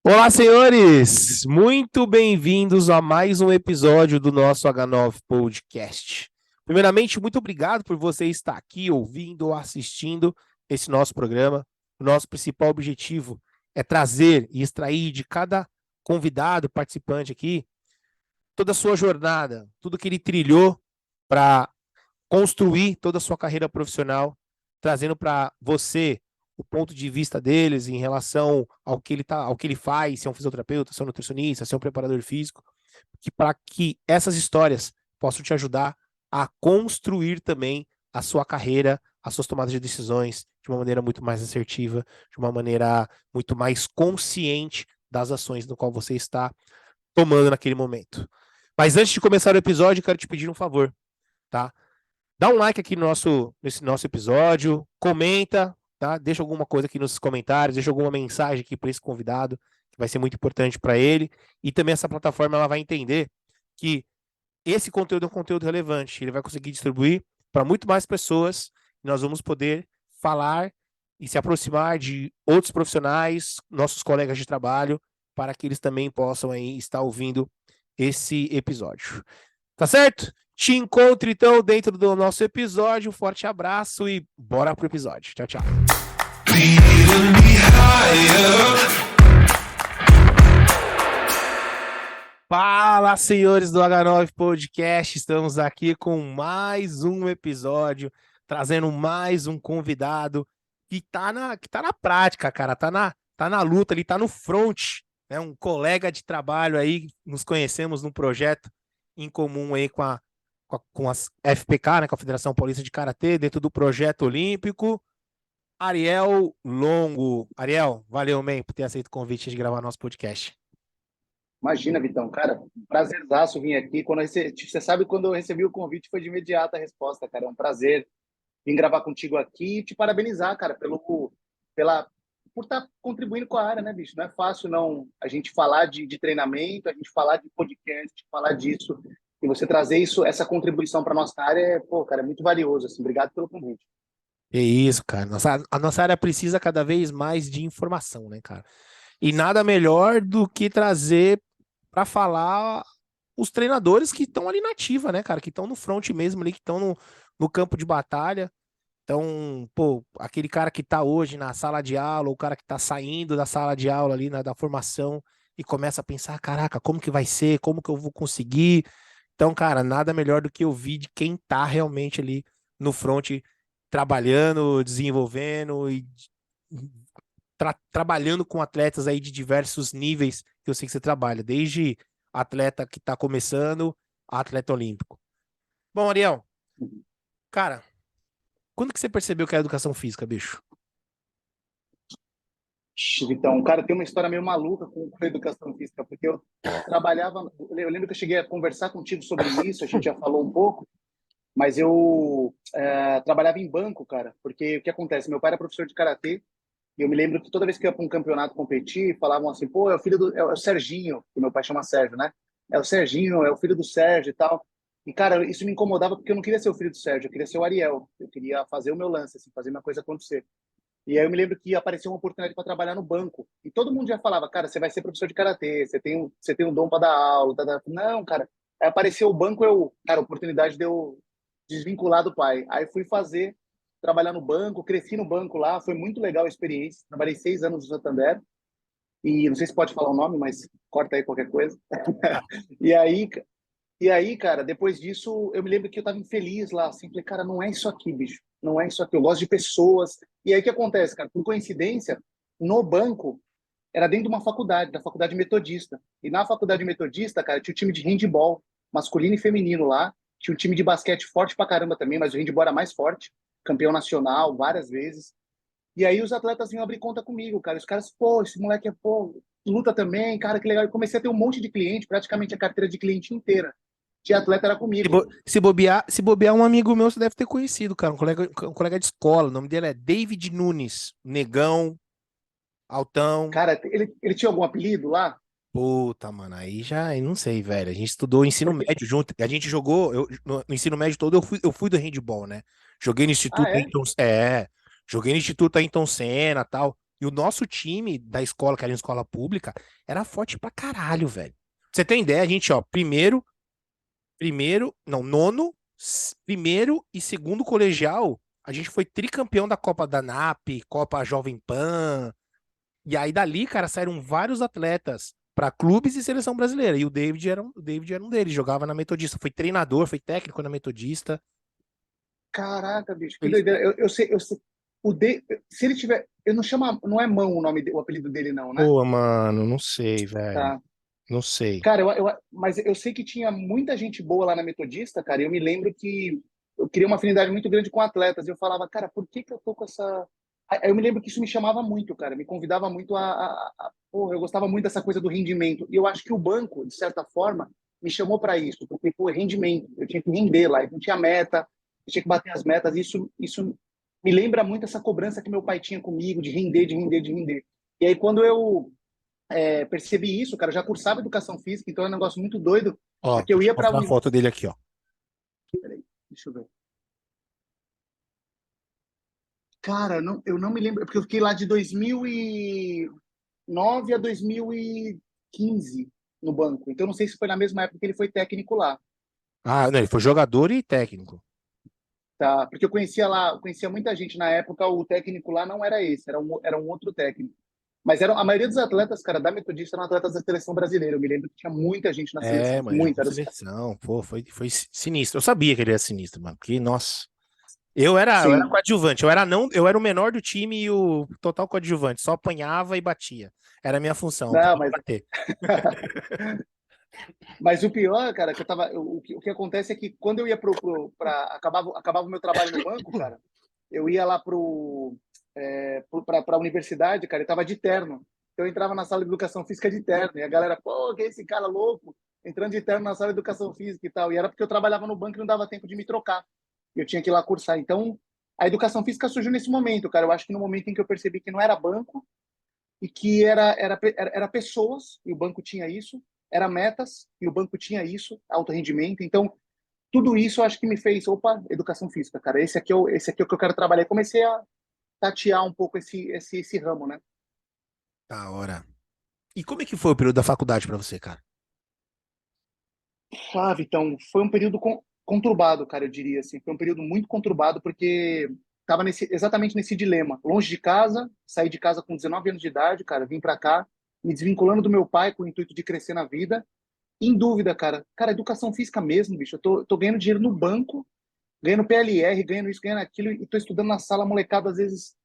Olá, senhores! Muito bem-vindos a mais um episódio do nosso H9 Podcast. Primeiramente, muito obrigado por você estar aqui ouvindo ou assistindo esse nosso programa. O nosso principal objetivo é trazer e extrair de cada convidado, participante aqui, toda a sua jornada, tudo que ele trilhou para construir toda a sua carreira profissional, trazendo para você o ponto de vista deles em relação ao que ele faz, se é um fisioterapeuta, se é um nutricionista, se é um preparador físico, que para que essas histórias possam te ajudar a construir também a sua carreira, as suas tomadas de decisões de uma maneira muito mais assertiva, de uma maneira muito mais consciente das ações no qual você está tomando naquele momento. Mas antes de começar o episódio, eu quero te pedir um favor, tá? Dá um like aqui nesse nosso episódio, comenta, tá? Deixa alguma coisa aqui nos comentários, deixa alguma mensagem aqui para esse convidado, que vai ser muito importante para ele. E também essa plataforma ela vai entender que esse conteúdo é um conteúdo relevante. Ele vai conseguir distribuir para muito mais pessoas. E nós vamos poder falar e se aproximar de outros profissionais, nossos colegas de trabalho, para que eles também possam aí estar ouvindo esse episódio. Tá certo? Te encontro então dentro do nosso episódio. Um forte abraço e bora pro episódio. Tchau, tchau. Fala, senhores do H9 Podcast. Estamos aqui com mais um episódio, trazendo mais um convidado que tá na prática, cara. Tá na luta, ele tá no front. É um colega de trabalho aí, nos conhecemos num projeto em comum aí com a FPK, né, com a Federação Paulista de Karatê, dentro do projeto olímpico. Ariel Longo. Ariel, valeu, man, por ter aceito o convite de gravar nosso podcast. Imagina, Vitão, cara, prazerzaço vir aqui. Você sabe, quando eu recebi o convite, foi de imediata a resposta, cara. É um prazer vir gravar contigo aqui e te parabenizar, cara, pela, por estar contribuindo com a área, né, bicho? Não é fácil, não, a gente falar de treinamento, a gente falar de podcast, falar disso, e você trazer isso, essa contribuição para nossa área, pô, cara, é muito valioso, assim. Obrigado pelo convite. É isso, cara. A nossa área precisa cada vez mais de informação, né, cara? E nada melhor do que trazer para falar os treinadores que estão ali na ativa, né, cara? Que estão no front mesmo ali, que estão no campo de batalha. Então, pô, aquele cara que tá hoje na sala de aula, ou o cara que tá saindo da sala de aula ali, da formação, e começa a pensar, caraca, como que vai ser? Como que eu vou conseguir? Então, cara, nada melhor do que ouvir de quem tá realmente ali no front, trabalhando, desenvolvendo e trabalhando com atletas aí de diversos níveis que eu sei que você trabalha, desde atleta que tá começando a atleta olímpico. Bom, Ariel, cara, quando que você percebeu que era educação física, bicho? Então, cara, tem uma história meio maluca com a educação física, porque eu trabalhava, eu lembro que eu cheguei a conversar contigo sobre isso, a gente já falou um pouco, mas eu trabalhava em banco, cara, porque o que acontece? Meu pai era professor de karatê, e eu me lembro que toda vez que eu ia para um campeonato competir, falavam assim, pô, é o filho é o Serginho, que meu pai chama Sérgio, né? É o Serginho, é o filho do Sérgio e tal. E, cara, isso me incomodava porque eu não queria ser o filho do Sérgio, eu queria ser o Ariel, eu queria fazer o meu lance, assim, fazer minha coisa acontecer. E aí eu me lembro que apareceu uma oportunidade para trabalhar no banco. E todo mundo já falava, cara, você vai ser professor de karatê, você tem um dom para dar aula. Tá, tá. Não, cara. Aí apareceu o banco, cara, a oportunidade de eu desvincular do pai. Aí fui fazer, trabalhar no banco, cresci no banco lá, foi muito legal a experiência. Trabalhei 6 anos no Santander. E não sei se pode falar o nome, mas corta aí qualquer coisa. E aí, cara, depois disso, eu me lembro que eu tava infeliz lá, assim, falei, cara, não é isso aqui, bicho, não é isso aqui, eu gosto de pessoas. E aí o que acontece, cara? Por coincidência, no banco, era dentro de uma faculdade, da faculdade metodista. E na faculdade metodista, cara, tinha um time de handball, masculino e feminino lá, tinha um time de basquete forte pra caramba também, mas o handball era mais forte, campeão nacional várias vezes. E aí os atletas vinham abrir conta comigo, cara. Os caras, pô, esse moleque é, pô, luta também, cara, que legal. Eu comecei a ter um monte de cliente, praticamente a carteira de cliente inteira de atleta era comigo. Se bobear, um amigo meu você deve ter conhecido, cara, um colega de escola. O nome dele é David Nunes, negão, altão. Cara, ele tinha algum apelido lá? Puta, mano, aí já, eu não sei, velho. A gente estudou ensino Porque. médio junto, a gente jogou, no ensino médio todo eu fui do handball, né? Joguei no Ah, Instituto é? Ayrton, joguei no Instituto Ayrton Senna, tal. E o nosso time da escola, que era em escola pública, era forte pra caralho, velho. Pra você tem ideia, a gente, ó, nono, primeiro e segundo colegial, a gente foi tricampeão da Copa da NAP, Copa Jovem Pan. E aí dali, cara, saíram vários atletas pra clubes e seleção brasileira. E o David era um deles, jogava na Metodista, foi treinador, foi técnico na Metodista. Caraca, bicho, que Ele, doideira. Eu sei. Se ele tiver. Eu não chama. Não é Mão o nome, o apelido dele, não, né? pô, mano, não sei, velho. Tá. Não sei. Cara, mas eu sei que tinha muita gente boa lá na Metodista, cara. E eu me lembro que eu queria uma afinidade muito grande com atletas. Eu falava, cara, por que que eu tô com essa. Aí eu me lembro que isso me chamava muito, cara. Me convidava muito Porra, eu gostava muito dessa coisa do rendimento. E eu acho que o banco, de certa forma, me chamou para isso, porque, pô, rendimento. Eu tinha que render lá. Eu não tinha meta, eu tinha que bater as metas. Isso me lembra muito essa cobrança que meu pai tinha comigo, de render, de render, de render. E aí, quando eu percebi isso, cara, eu já cursava educação física, então é um negócio muito doido, Ó, porque vou eu te ia para mostrar a foto dele aqui, ó. Peraí, deixa eu ver. Cara, eu não me lembro, porque eu fiquei lá de 2009 a 2015 no banco. Então não sei se foi na mesma época que ele foi técnico lá, Ah, não, ele foi jogador e técnico. tá? Porque eu conhecia lá, eu conhecia muita gente na época, o técnico lá não era esse, era um outro técnico. Mas a maioria dos atletas, cara, da Metodista eram atletas da seleção brasileira. Eu me lembro que tinha muita gente na É, seleção, mas muita. jogou seleção, pô, foi sinistro. Eu sabia que ele era sinistro, mano, porque, nossa. Eu era Sim. coadjuvante, eu era o menor do time e o total coadjuvante, só apanhava e batia. Era a minha função, Não, apanhar e mas bater. Mas o pior, cara, que eu tava, o que acontece é que quando eu ia acabava o meu trabalho no banco, cara, eu ia lá pra universidade, cara, eu tava de terno. Então eu entrava na sala de educação física de terno, e a galera, pô, que é esse cara louco, entrando de terno na sala de educação física e tal. E era porque eu trabalhava no banco e não dava tempo de me trocar. Eu tinha que ir lá cursar. Então, a educação física surgiu nesse momento, cara. Eu acho que no momento em que eu percebi que não era banco, e que era pessoas, e o banco tinha isso, era metas, e o banco tinha isso, alto rendimento. Então, tudo isso eu acho que me fez, opa, educação física, cara, esse aqui é o que eu quero trabalhar. E comecei a tatear um pouco esse ramo, né? Da hora. E como é que foi o período da faculdade pra você, cara? Flávio, então, foi um período conturbado, cara, eu diria assim. Foi um período muito conturbado, porque estava exatamente nesse dilema. Longe de casa, saí de casa com 19 anos de idade, cara, vim para cá, me desvinculando do meu pai com o intuito de crescer na vida. Em dúvida, cara. Cara, educação física mesmo, bicho. Eu tô ganhando dinheiro no banco, ganhando PLR, ganhando isso, ganhando aquilo, e tô estudando na sala, molecada, às vezes,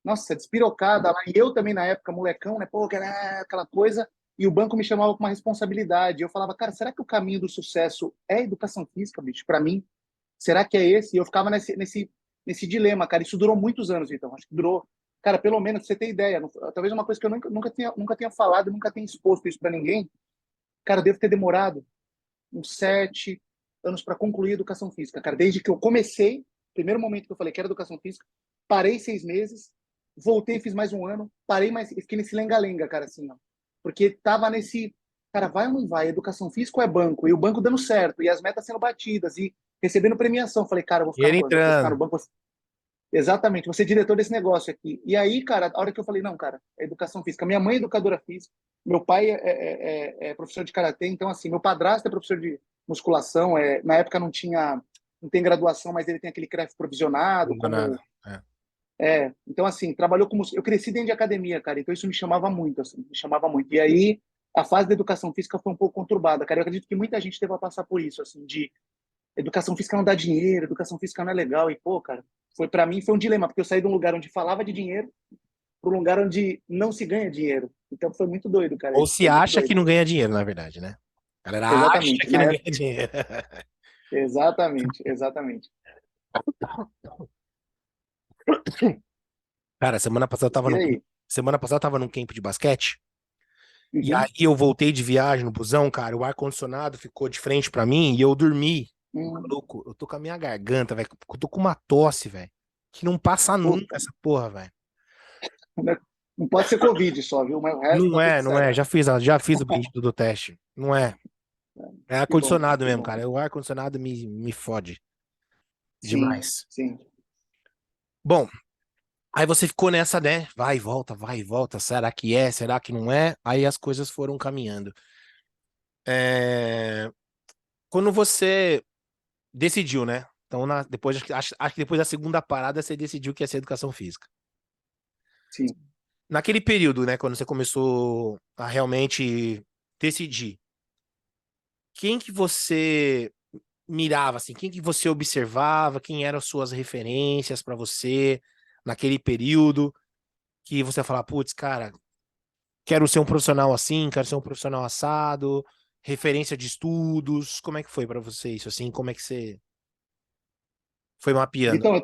nossa, despirocada lá. E eu também, na época, molecão, né? Pô, aquela coisa. E o banco me chamava com uma responsabilidade. Eu falava, cara, será que o caminho do sucesso é educação física, bicho? Para mim, será que é esse? E eu ficava nesse dilema, cara. Isso durou muitos anos, então. Acho que durou, cara, pelo menos, pra você ter ideia. Talvez uma coisa que eu nunca tenha falado, nunca tenha exposto isso para ninguém. Cara, eu devo ter demorado uns 7 anos para concluir a educação física, cara. Desde que eu comecei, primeiro momento que eu falei que era educação física, parei 6 meses, voltei, fiz mais um ano, parei mais, fiquei nesse lenga-lenga, cara, assim, ó. Porque tava nesse, cara, vai ou não vai? Educação física ou é banco? E o banco dando certo, e as metas sendo batidas, e recebendo premiação. Falei, cara, eu vou ficar Ele no banco, eu vou ficar no entrando. banco. Exatamente, você é diretor desse negócio aqui. E aí, cara, a hora que eu falei, não, cara, é educação física. Minha mãe é educadora física, meu pai é professor de karatê, então, assim, meu padrasto é professor de musculação. Na época não tem graduação, mas ele tem aquele CREF provisionado, Não nada. como. É. Então, assim, trabalhou como. Eu cresci dentro de academia, cara, então isso me chamava muito, assim, me chamava muito. E aí, a fase da educação física foi um pouco conturbada, cara. Eu acredito que muita gente teve a passar por isso, assim, de educação física não dá dinheiro, educação física não é legal. E, pô, cara, para mim foi um dilema, porque eu saí de um lugar onde falava de dinheiro para um lugar onde não se ganha dinheiro. Então foi muito doido, cara. Ou Isso se foi muito acha que doido. não ganha dinheiro, na verdade, né? A galera acha Exatamente. que Na não ganha época, dinheiro. exatamente, exatamente. Cara, Respira aí. semana passada eu tava num camp de basquete. E aí Uhum. eu voltei de viagem no busão, cara. O ar-condicionado ficou de frente pra mim e eu dormi. Hum. Maluco, eu tô com a minha garganta, velho. Eu tô com uma tosse, velho. Que não passa nunca Puta, essa porra, velho. não pode ser Covid só, viu? Mas o resto Não tá tudo é, não é. certo. Já fiz o bendito do teste. Não é. É Que bom, ar-condicionado que mesmo, bom. cara. O ar-condicionado me fode Sim, demais. sim. Bom, Aí você ficou nessa, né? Vai e volta. Será que é? Será que não é? Aí as coisas foram caminhando. É, Quando você decidiu, né? Então, depois, acho que depois da segunda parada você decidiu que ia ser educação física. Sim. Naquele período, né? Quando você começou a realmente decidir, quem que você mirava, assim? Quem que você observava? Quem eram as suas referências para você naquele período que você falava, putz, cara, quero ser um profissional assim, quero ser um profissional assado, referência de estudos. Como é que foi para você isso, assim? Como é que você foi mapeando? Então,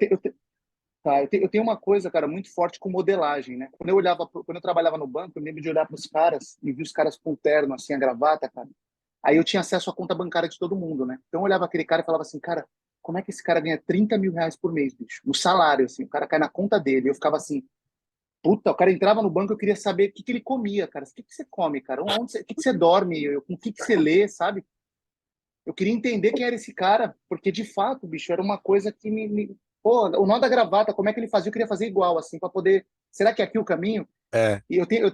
eu tenho uma coisa, cara, muito forte com modelagem, né? Quando eu trabalhava no banco, eu lembro de olhar para os caras e ver os caras com terno, assim, a gravata, cara. Aí eu tinha acesso à conta bancária de todo mundo, né? Então eu olhava aquele cara e falava assim, cara, como é que esse cara ganha 30 mil reais por mês, bicho? No salário, assim, o cara cai na conta dele. Eu ficava assim, puta, o cara entrava no banco, eu queria saber o que que ele comia, cara. O que que você come, cara? O que que você dorme? Com o que que você lê, sabe? Eu queria entender quem era esse cara, porque de fato, bicho, era uma coisa que Pô, o nó da gravata, como é que ele fazia? Eu queria fazer igual, assim, para poder. Será que é aqui o caminho? É. E eu tenho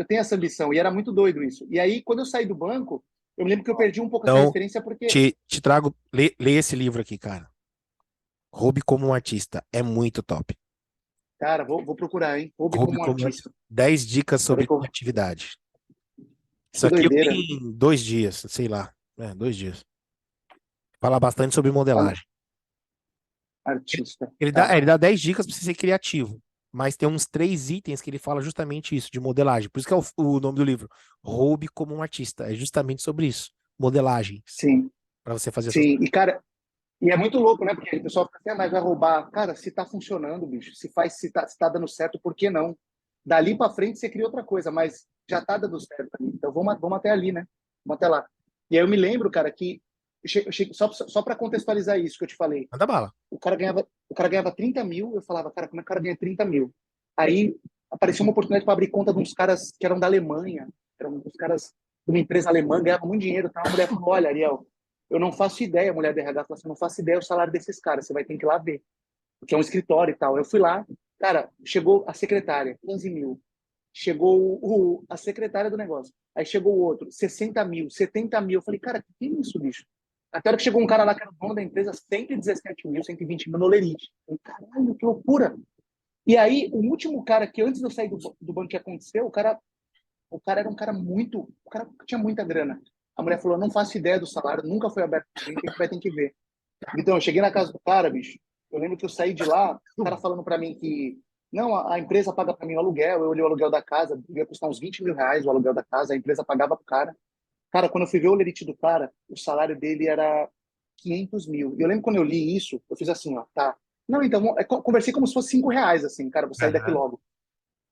essa ambição, e era muito doido isso. E aí, quando eu saí do banco, eu me lembro que eu perdi um pouco essa Então, referência, porque, te trago, lê esse livro aqui, cara. Roube como um artista. É muito top. cara, vou procurar, hein? Hobby Roube como um como um artista. artista. 10 dicas Peraí sobre que, criatividade. Isso que aqui eu doideira. li em 2 dias, sei lá. 2 dias. Fala bastante sobre Olha, modelagem. artista. Ele dá, Tá. ele dá 10 dicas para você ser criativo. Mas tem uns 3 itens que ele fala justamente isso, de modelagem. Por isso que é o nome do livro. Roube como um artista. É justamente sobre isso. Modelagens. Sim, Para você fazer as suas. sim. E, cara, e é muito louco, né? Porque o pessoal fica assim, mas vai roubar. Cara, se tá funcionando, bicho, se tá dando certo, por que não? Dali para frente você cria outra coisa, mas já tá dando certo ali. Então vamos até ali, né? Vamos até lá. E aí eu me lembro, cara, que só para contextualizar isso que eu te falei, Manda bala. o cara ganhava 30 mil, eu falava, cara, como é que o cara ganha 30 mil? Aí apareceu uma oportunidade para abrir conta de uns caras que eram da Alemanha, eram uns caras de uma empresa alemã, ganhavam muito dinheiro. Tá? A mulher falou, olha, Ariel, eu não faço ideia, a mulher da RH falou assim, eu não faço ideia o salário desses caras, você vai ter que ir lá ver, porque é um escritório e tal. Eu fui lá, cara, chegou a secretária, 15 mil. Chegou a secretária do negócio. Aí chegou o outro, 60 mil, 70 mil. Eu falei, cara, que é isso, bicho? Até a hora que chegou um cara lá que era o dono da empresa, 117 mil, 120 mil no Lerite. Eu falei, caralho, que loucura. E aí, o último cara que antes de eu sair do banco que aconteceu, o cara era um cara muito. O cara tinha muita grana. A mulher falou: não faço ideia do salário, nunca foi aberto pra gente, a gente vai ter que ver. Então, eu cheguei na casa do cara, bicho. Eu lembro que eu saí de lá, o cara falando para mim que não, a empresa paga para mim o aluguel. Eu olhei o aluguel da casa, ia custar uns 20 mil reais o aluguel da casa, a empresa pagava pro cara. Cara, quando eu fui ver o lerite do cara, o salário dele era 500 mil. E eu lembro quando eu li isso, eu fiz assim, ó, tá. Não, então, conversei como se fosse 5 reais, assim, cara, vou sair daqui Aham. logo.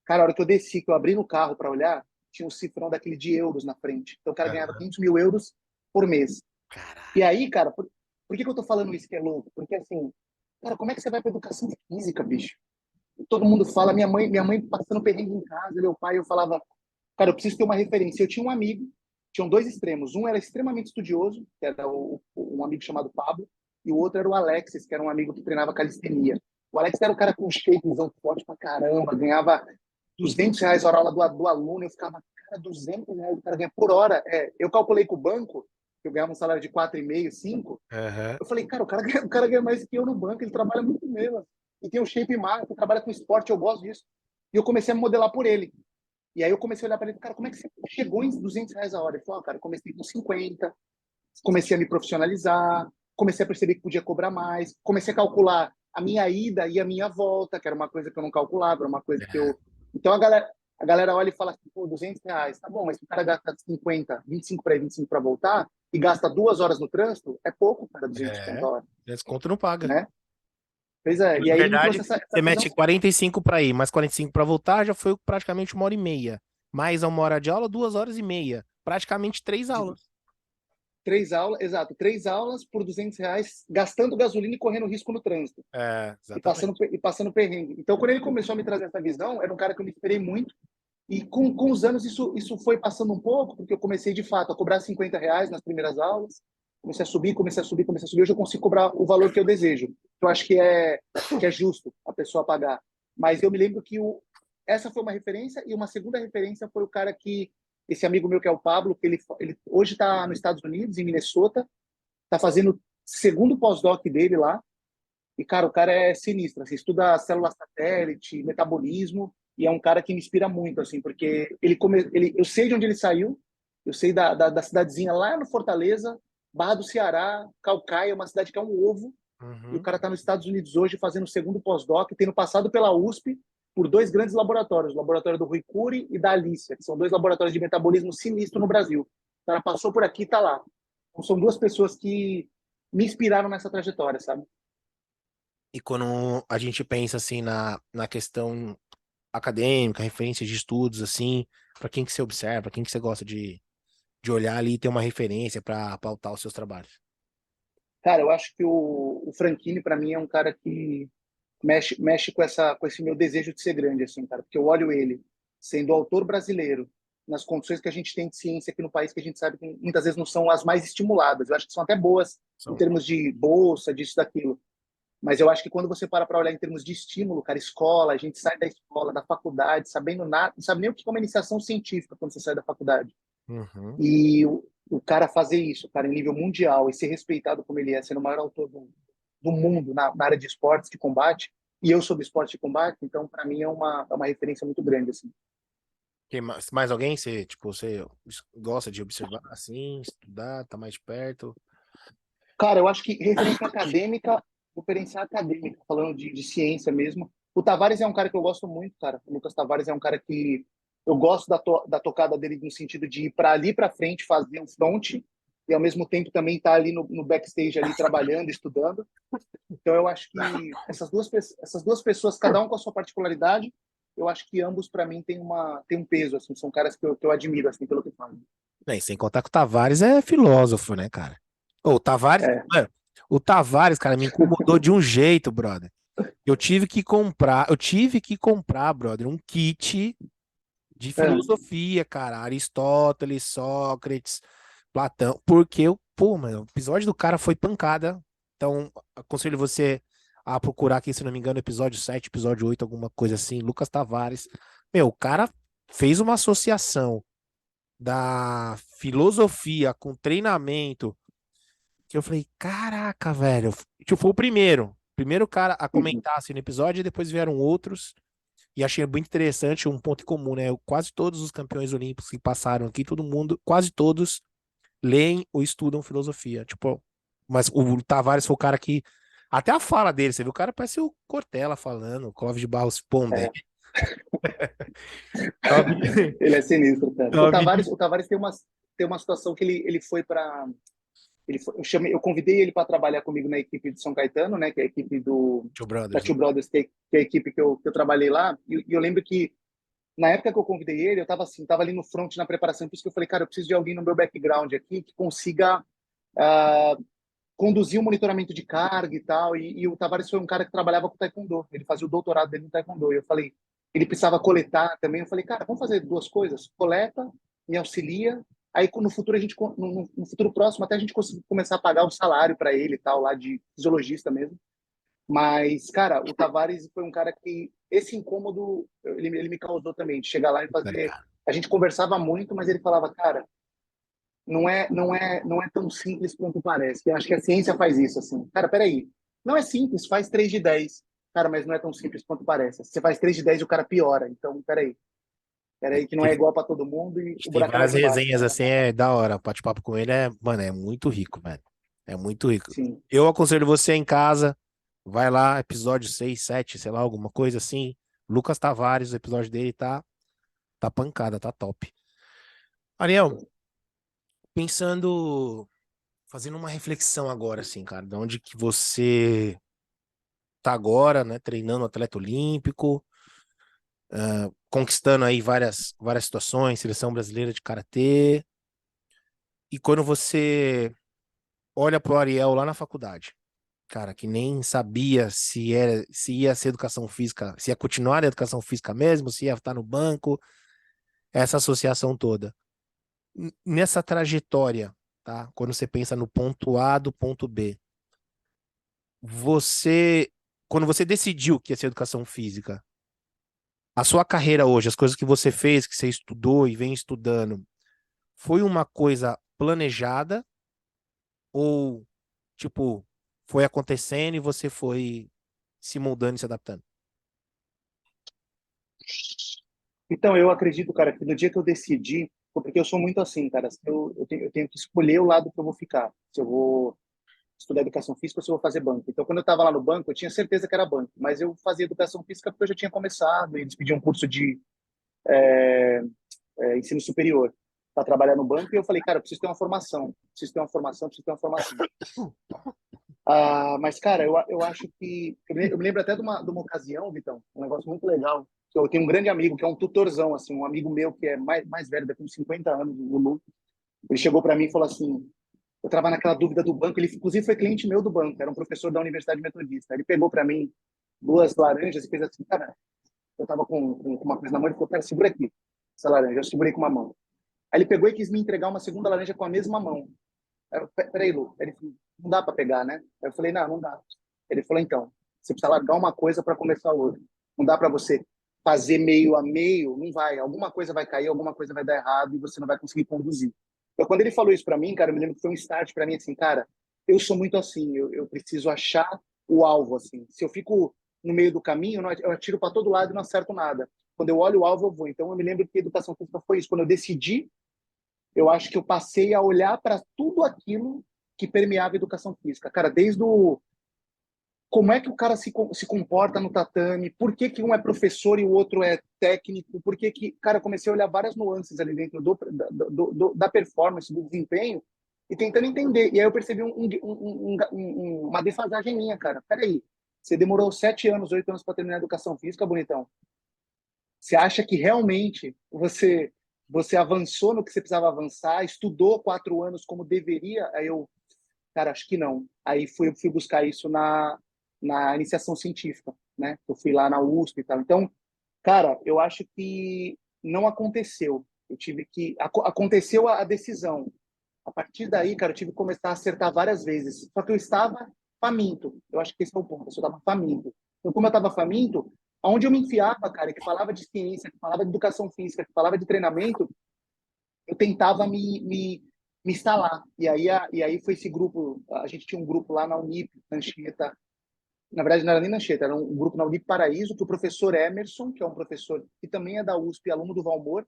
Cara, a hora que eu desci, que eu abri no carro para olhar, tinha um cifrão daquele de euros na frente. Então o cara ganhava Aham. 500 mil euros por mês. E Caralho. aí, cara, por que que eu tô falando isso que é louco? Porque assim, cara, como é que você vai para educação física, bicho? Todo mundo fala, minha mãe passando perrengue em casa, meu pai, eu falava, cara, eu preciso ter uma referência. Eu tinha um amigo, tinham dois extremos. Um era extremamente estudioso, que era um amigo chamado Pablo, e o outro era o Alexis, que era um amigo que treinava calistenia. O Alex era o cara com shapezão forte pra caramba, ganhava R$ 200 a hora do aluno. Eu ficava, cara, R$ 200 o cara ganha por hora. É, eu calculei com o banco, que eu ganhava um salário de 4,5, 5. Aham. Eu falei, cara, o cara ganha mais que eu no banco, ele trabalha muito mesmo. E tem o shape market, trabalha com esporte, eu gosto disso. E eu comecei a me modelar por ele. E aí eu comecei a olhar para ele, cara, como é que você chegou em R$ 200 a hora? Ele falou, cara, eu comecei com 50, comecei a me profissionalizar, comecei a perceber que podia cobrar mais, comecei a calcular a minha ida e a minha volta, que era uma coisa que eu não calculava, era uma coisa que É. eu... Então a galera olha e fala assim, pô, R$ 200, tá bom, mas se o cara gasta 50, 25 para ir, 25 para voltar, e gasta 2 horas no trânsito, é pouco, cara, 200 É. conto a hora, Esse conto não paga. né? Pois é, e Na aí ele me trouxe verdade, essa você visão. mete 45 para ir, mais 45 para voltar, já foi praticamente 1 hora e meia. Mais 1 hora de aula, 2 horas e meia. Praticamente 3 aulas. 3 aulas, exato, 3 aulas por R$ 200, gastando gasolina e correndo risco no trânsito. Exatamente. E passando perrengue. Então, quando ele começou a me trazer essa visão, era um cara que eu me esperei muito. E com os anos isso foi passando um pouco, porque eu comecei de fato a cobrar R$ 50 nas primeiras aulas. Comecei a subir, comecei a subir, comecei a subir. Hoje eu consigo cobrar o valor que eu desejo. Eu acho que é justo a pessoa pagar. Mas eu me lembro que essa foi uma referência, e uma segunda referência foi o cara que, esse amigo meu que é o Pablo, que ele hoje está nos Estados Unidos, em Minnesota, está fazendo segundo pós-doc dele lá, e, cara, o cara é sinistro, assim, estuda célula satélite, metabolismo, e é um cara que me inspira muito, assim, porque eu sei de onde ele saiu, eu sei da cidadezinha lá no Fortaleza, Barra do Ceará, Calcaia, uma cidade que é um ovo, e o Uhum. cara está nos Estados Unidos hoje fazendo o segundo pós-doc, tendo passado pela USP por dois grandes laboratórios, o laboratório do Rui Cury e da Alicia, que são dois laboratórios de metabolismo sinistro no Brasil. O cara passou por aqui e está lá. Então, são duas pessoas que me inspiraram nessa trajetória, sabe? E quando a gente pensa assim na questão acadêmica, referência de estudos, assim, para quem que você observa, para quem que você gosta de olhar ali e ter uma referência para pautar os seus trabalhos? Cara, eu acho que o Franchini, para mim, é um cara que mexe com esse meu desejo de ser grande, assim, cara, porque eu olho ele sendo autor brasileiro, nas condições que a gente tem de ciência aqui no país, que a gente sabe que muitas vezes não são as mais estimuladas. Eu acho que são até boas em São. termos de bolsa, disso, daquilo. Mas eu acho que quando você para olhar em termos de estímulo, cara, escola, a gente sai da escola, da faculdade, sabendo nada, não sabe nem o que é uma iniciação científica quando você sai da faculdade. Uhum. E o cara fazer isso, cara, em nível mundial e ser respeitado como ele é, sendo o maior autor do mundo na área de esportes de combate, e eu sou do esporte de combate, então para mim é uma referência muito grande, assim. Mais alguém? Você, tipo, você gosta de observar assim, estudar, tá mais perto? Cara, eu acho que referência acadêmica, falando de ciência mesmo, o Tavares é um cara que eu gosto muito, cara. O Lucas Tavares é um cara que eu gosto da tocada dele no sentido de ir para ali para frente, fazer um front, e ao mesmo tempo também estar ali no backstage ali trabalhando, estudando. Então eu acho que essas duas pessoas, cada um com a sua particularidade, eu acho que ambos para mim têm um peso, assim, são caras que eu admiro assim pelo que fazem. É, e sem contar que o Tavares é filósofo, né, cara? Ô, o Tavares, É. mano, o Tavares, cara, me incomodou de um jeito, brother. Eu tive que comprar, brother, um kit de É. filosofia, cara, Aristóteles, Sócrates, Platão, porque pô, mano, o episódio do cara foi pancada. Então, aconselho você a procurar aqui, se não me engano, episódio 7, episódio 8, alguma coisa assim, Lucas Tavares. Meu, o cara fez uma associação da filosofia com treinamento, que eu falei, caraca, velho. Tipo, foi o primeiro cara a Uhum. comentar assim no episódio, e depois vieram outros. E achei muito interessante um ponto em comum, né? Quase todos os campeões olímpicos que passaram aqui, todo mundo, quase todos leem ou estudam filosofia. Tipo, mas o Tavares foi o cara que. Até a fala dele, você viu? O cara parece o Cortella falando, o Clóvis de Barros Pondé. É. Ele é sinistro, cara. O Tavares tem uma situação que ele foi para eu convidei ele para trabalhar comigo na equipe de São Caetano, né, que é a equipe Two da Brothers, né? Two Brothers, que é a equipe que eu trabalhei lá. E eu lembro que na época que eu convidei ele, eu estava assim, tava ali no front na preparação, por isso que eu falei, cara, eu preciso de alguém no meu background aqui que consiga ah, conduzir o monitoramento de carga e tal. E o Tavares foi um cara que trabalhava com taekwondo, ele fazia o doutorado dele no taekwondo. E eu falei, ele precisava coletar também. Eu falei, cara, vamos fazer duas coisas: coleta, me auxilia. Aí no futuro no futuro próximo até a gente conseguir começar a pagar um salário para ele e tal, lá de fisiologista mesmo. Mas, cara, o Tavares foi um cara que esse incômodo ele me causou também, de chegar lá e Tá fazer. ligado? A gente conversava muito, mas ele falava, cara, não é tão simples quanto parece. Eu acho que a ciência faz isso, assim. Cara, peraí. Não é simples, faz 3 de 10. Cara, mas não é tão simples quanto parece. Se você faz 3 de 10 o cara piora. Então, peraí. Peraí, que não é igual para todo mundo A e gente o tem buraco é mais várias embaixo. resenhas assim, é da hora. O bate-papo com ele é, mano, é muito rico, velho. É muito rico. Sim. Eu aconselho você em casa, vai lá, episódio 6 7 sei lá, alguma coisa assim. Lucas Tavares, o episódio dele tá pancada, tá top. Ariel, pensando, fazendo uma reflexão agora, assim, cara, de onde que você tá agora, né, treinando atleta olímpico, conquistando aí várias situações, seleção brasileira de karatê, e quando você olha pro Ariel lá na faculdade, cara, que nem sabia se ia ser educação física, se ia continuar na educação física mesmo, se ia estar no banco, essa associação toda. Nessa trajetória, tá? Quando você pensa no ponto A do ponto B, você, quando você decidiu que ia ser educação física, A sua carreira hoje, as coisas que você fez, que você estudou e vem estudando, foi uma coisa planejada ou, tipo, foi acontecendo e você foi se moldando e se adaptando? Então, eu acredito, cara, que no dia que eu decidi, porque eu sou muito assim, cara, eu tenho que escolher o lado que eu vou ficar. Se eu vou estudar educação física ou se eu vou fazer banco. Então, quando eu estava lá no banco, eu tinha certeza que era banco, mas eu fazia educação física porque eu já tinha começado, e eles pediam um curso de ensino superior para trabalhar no banco, e eu falei, cara, eu preciso ter uma formação, preciso ter uma formação, preciso ter uma formação. Mas, cara, eu acho que. Eu me lembro até de uma ocasião, Vitão, um negócio muito legal. Que eu tenho um grande amigo, que é um tutorzão, assim, um amigo meu que é mais velho, daqui uns 50 anos, o Lu. Ele chegou para mim e falou assim: eu estava naquela dúvida do banco, ele inclusive foi cliente meu do banco, era um professor da Universidade Metodista. Ele pegou para mim duas laranjas e fez assim: cara, eu estava com uma coisa na mão, ele falou: cara, segura aqui essa laranja. Eu segurei com uma mão. Aí ele pegou e quis me entregar uma segunda laranja com a mesma mão. Aí eu, peraí, Lu. Ele falou, não dá para pegar, né? Aí eu falei, não, não dá. Ele falou, então, você precisa largar uma coisa para começar outra. Não dá para você fazer meio a meio, não vai. Alguma coisa vai cair, alguma coisa vai dar errado e você não vai conseguir conduzir. Então, quando ele falou isso para mim, cara, eu me lembro que foi um start para mim, assim, cara, eu sou muito assim, eu preciso achar o alvo, assim. Se eu fico no meio do caminho, eu atiro para todo lado e não acerto nada. Quando eu olho o alvo, eu vou. Então, eu me lembro que a educação física foi isso. Quando eu decidi, eu acho que eu passei a olhar para tudo aquilo que permeava a educação física. Cara, desde o como é que o cara se comporta no tatame, por que, que um é professor e o outro é técnico, por que que, cara, eu comecei a olhar várias nuances ali dentro da performance, do desempenho, e tentando entender. E aí eu percebi uma defasagem minha, cara. Peraí, você demorou 7 anos, 8 anos para terminar a educação física, bonitão. Você acha que realmente você avançou no que você precisava avançar, estudou 4 anos como deveria? Aí eu, cara, acho que não. Aí fui buscar isso na iniciação científica, né? Eu fui lá na USP e tal. Então, cara, eu acho que não aconteceu. Eu tive que aconteceu a decisão. A partir daí, cara, eu tive que começar a acertar várias vezes. Só que eu estava faminto. Eu acho que esse é o ponto. Eu estava faminto. Então, como eu estava faminto, aonde eu me enfiava, cara, que falava de ciência, que falava de educação física, que falava de treinamento, eu tentava me instalar. E aí foi esse grupo. A gente tinha um grupo lá na Unip, na Anchieta. Na verdade, não era nem na Anchieta, era um grupo na Unip Paraíso, que o professor Emerson, que é um professor que também é da USP, aluno do Valmor,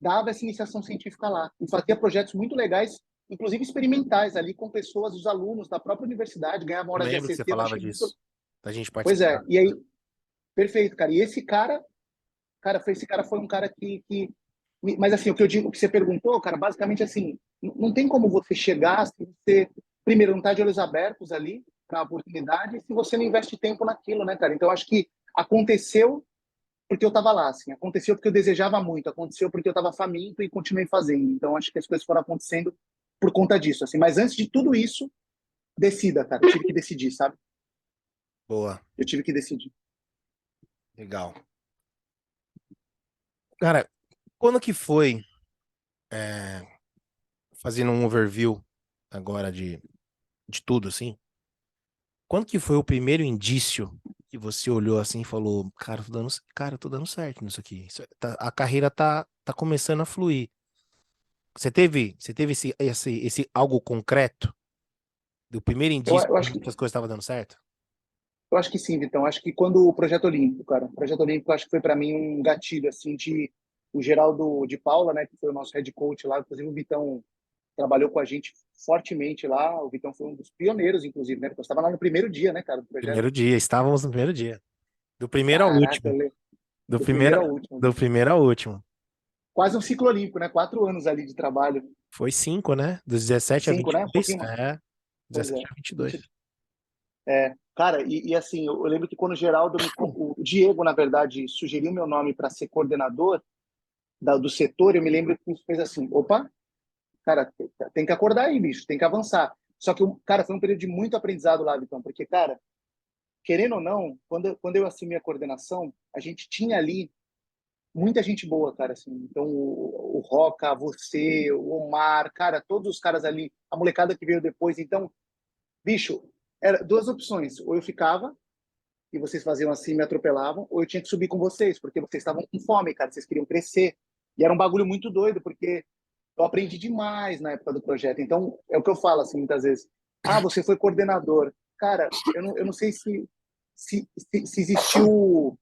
dava essa iniciação científica lá e fazia projetos muito legais, inclusive experimentais ali com pessoas, os alunos da própria universidade, ganhavam Eu horas de lembro que você ACT, eu falava achei muito... disso, da gente Pois é, participar. e aí, perfeito, cara. E esse cara foi um cara mas assim, o que eu digo, o que você perguntou, cara, basicamente assim, não tem como você chegar se você, primeiro, não tá de olhos abertos ali para a oportunidade, se você não investe tempo naquilo, né, cara? Então, eu acho que aconteceu porque eu estava lá, assim, aconteceu porque eu desejava muito, aconteceu porque eu estava faminto e continuei fazendo. Então, acho que as coisas foram acontecendo por conta disso, assim. Mas antes de tudo isso, decida, cara. Eu tive que decidir, sabe? Boa, Eu tive que decidir. legal. Cara, quando que foi, é, fazendo um overview agora de tudo, assim, quando que foi o primeiro indício que você olhou assim e falou, cara, eu tô dando certo nisso aqui. A carreira tá começando a fluir. Você teve esse algo concreto do primeiro Eu, indício eu acho que que as coisas estavam dando certo? eu acho que sim, Vitão. Acho que quando o Projeto Olímpico, cara, o Projeto Olímpico acho que foi para mim um gatilho assim de o Geraldo de Paula, né, que foi o nosso head coach lá, inclusive o Vitão trabalhou com a gente fortemente lá. O Vitão foi um dos pioneiros, inclusive, né? Porque eu estava lá no primeiro dia, né, cara, do projeto. Primeiro dia, estávamos no primeiro dia. Do primeiro ao Caraca, último. Do do primeiro, primeiro ao último. do primeiro ao último. Quase um ciclo olímpico, né? 4 anos ali de trabalho. Foi 5, né? Dos 17 a 5, né? Um 22. pouquinho mais. É, Pois 17 é. a 22. Cara, e assim, eu lembro que quando o Geraldo, o Diego, na verdade, sugeriu meu nome para ser coordenador do setor, eu me lembro que isso fez assim: opa, cara, tem que acordar aí, bicho, tem que avançar. Só que, cara, foi um período de muito aprendizado lá, Vitão, porque, cara, querendo ou não, quando eu assumi a coordenação, a gente tinha ali muita gente boa, cara, assim. Então, o Roca, você, o Omar, cara, todos os caras ali, a molecada que veio depois. Então, bicho, era duas opções. Ou eu ficava, e vocês faziam assim, me atropelavam, ou eu tinha que subir com vocês, porque vocês estavam com fome, cara, vocês queriam crescer. E era um bagulho muito doido, porque eu aprendi demais na época do projeto. Então, é o que eu falo, assim, muitas vezes. Ah, você foi coordenador. Cara, eu não sei se existiu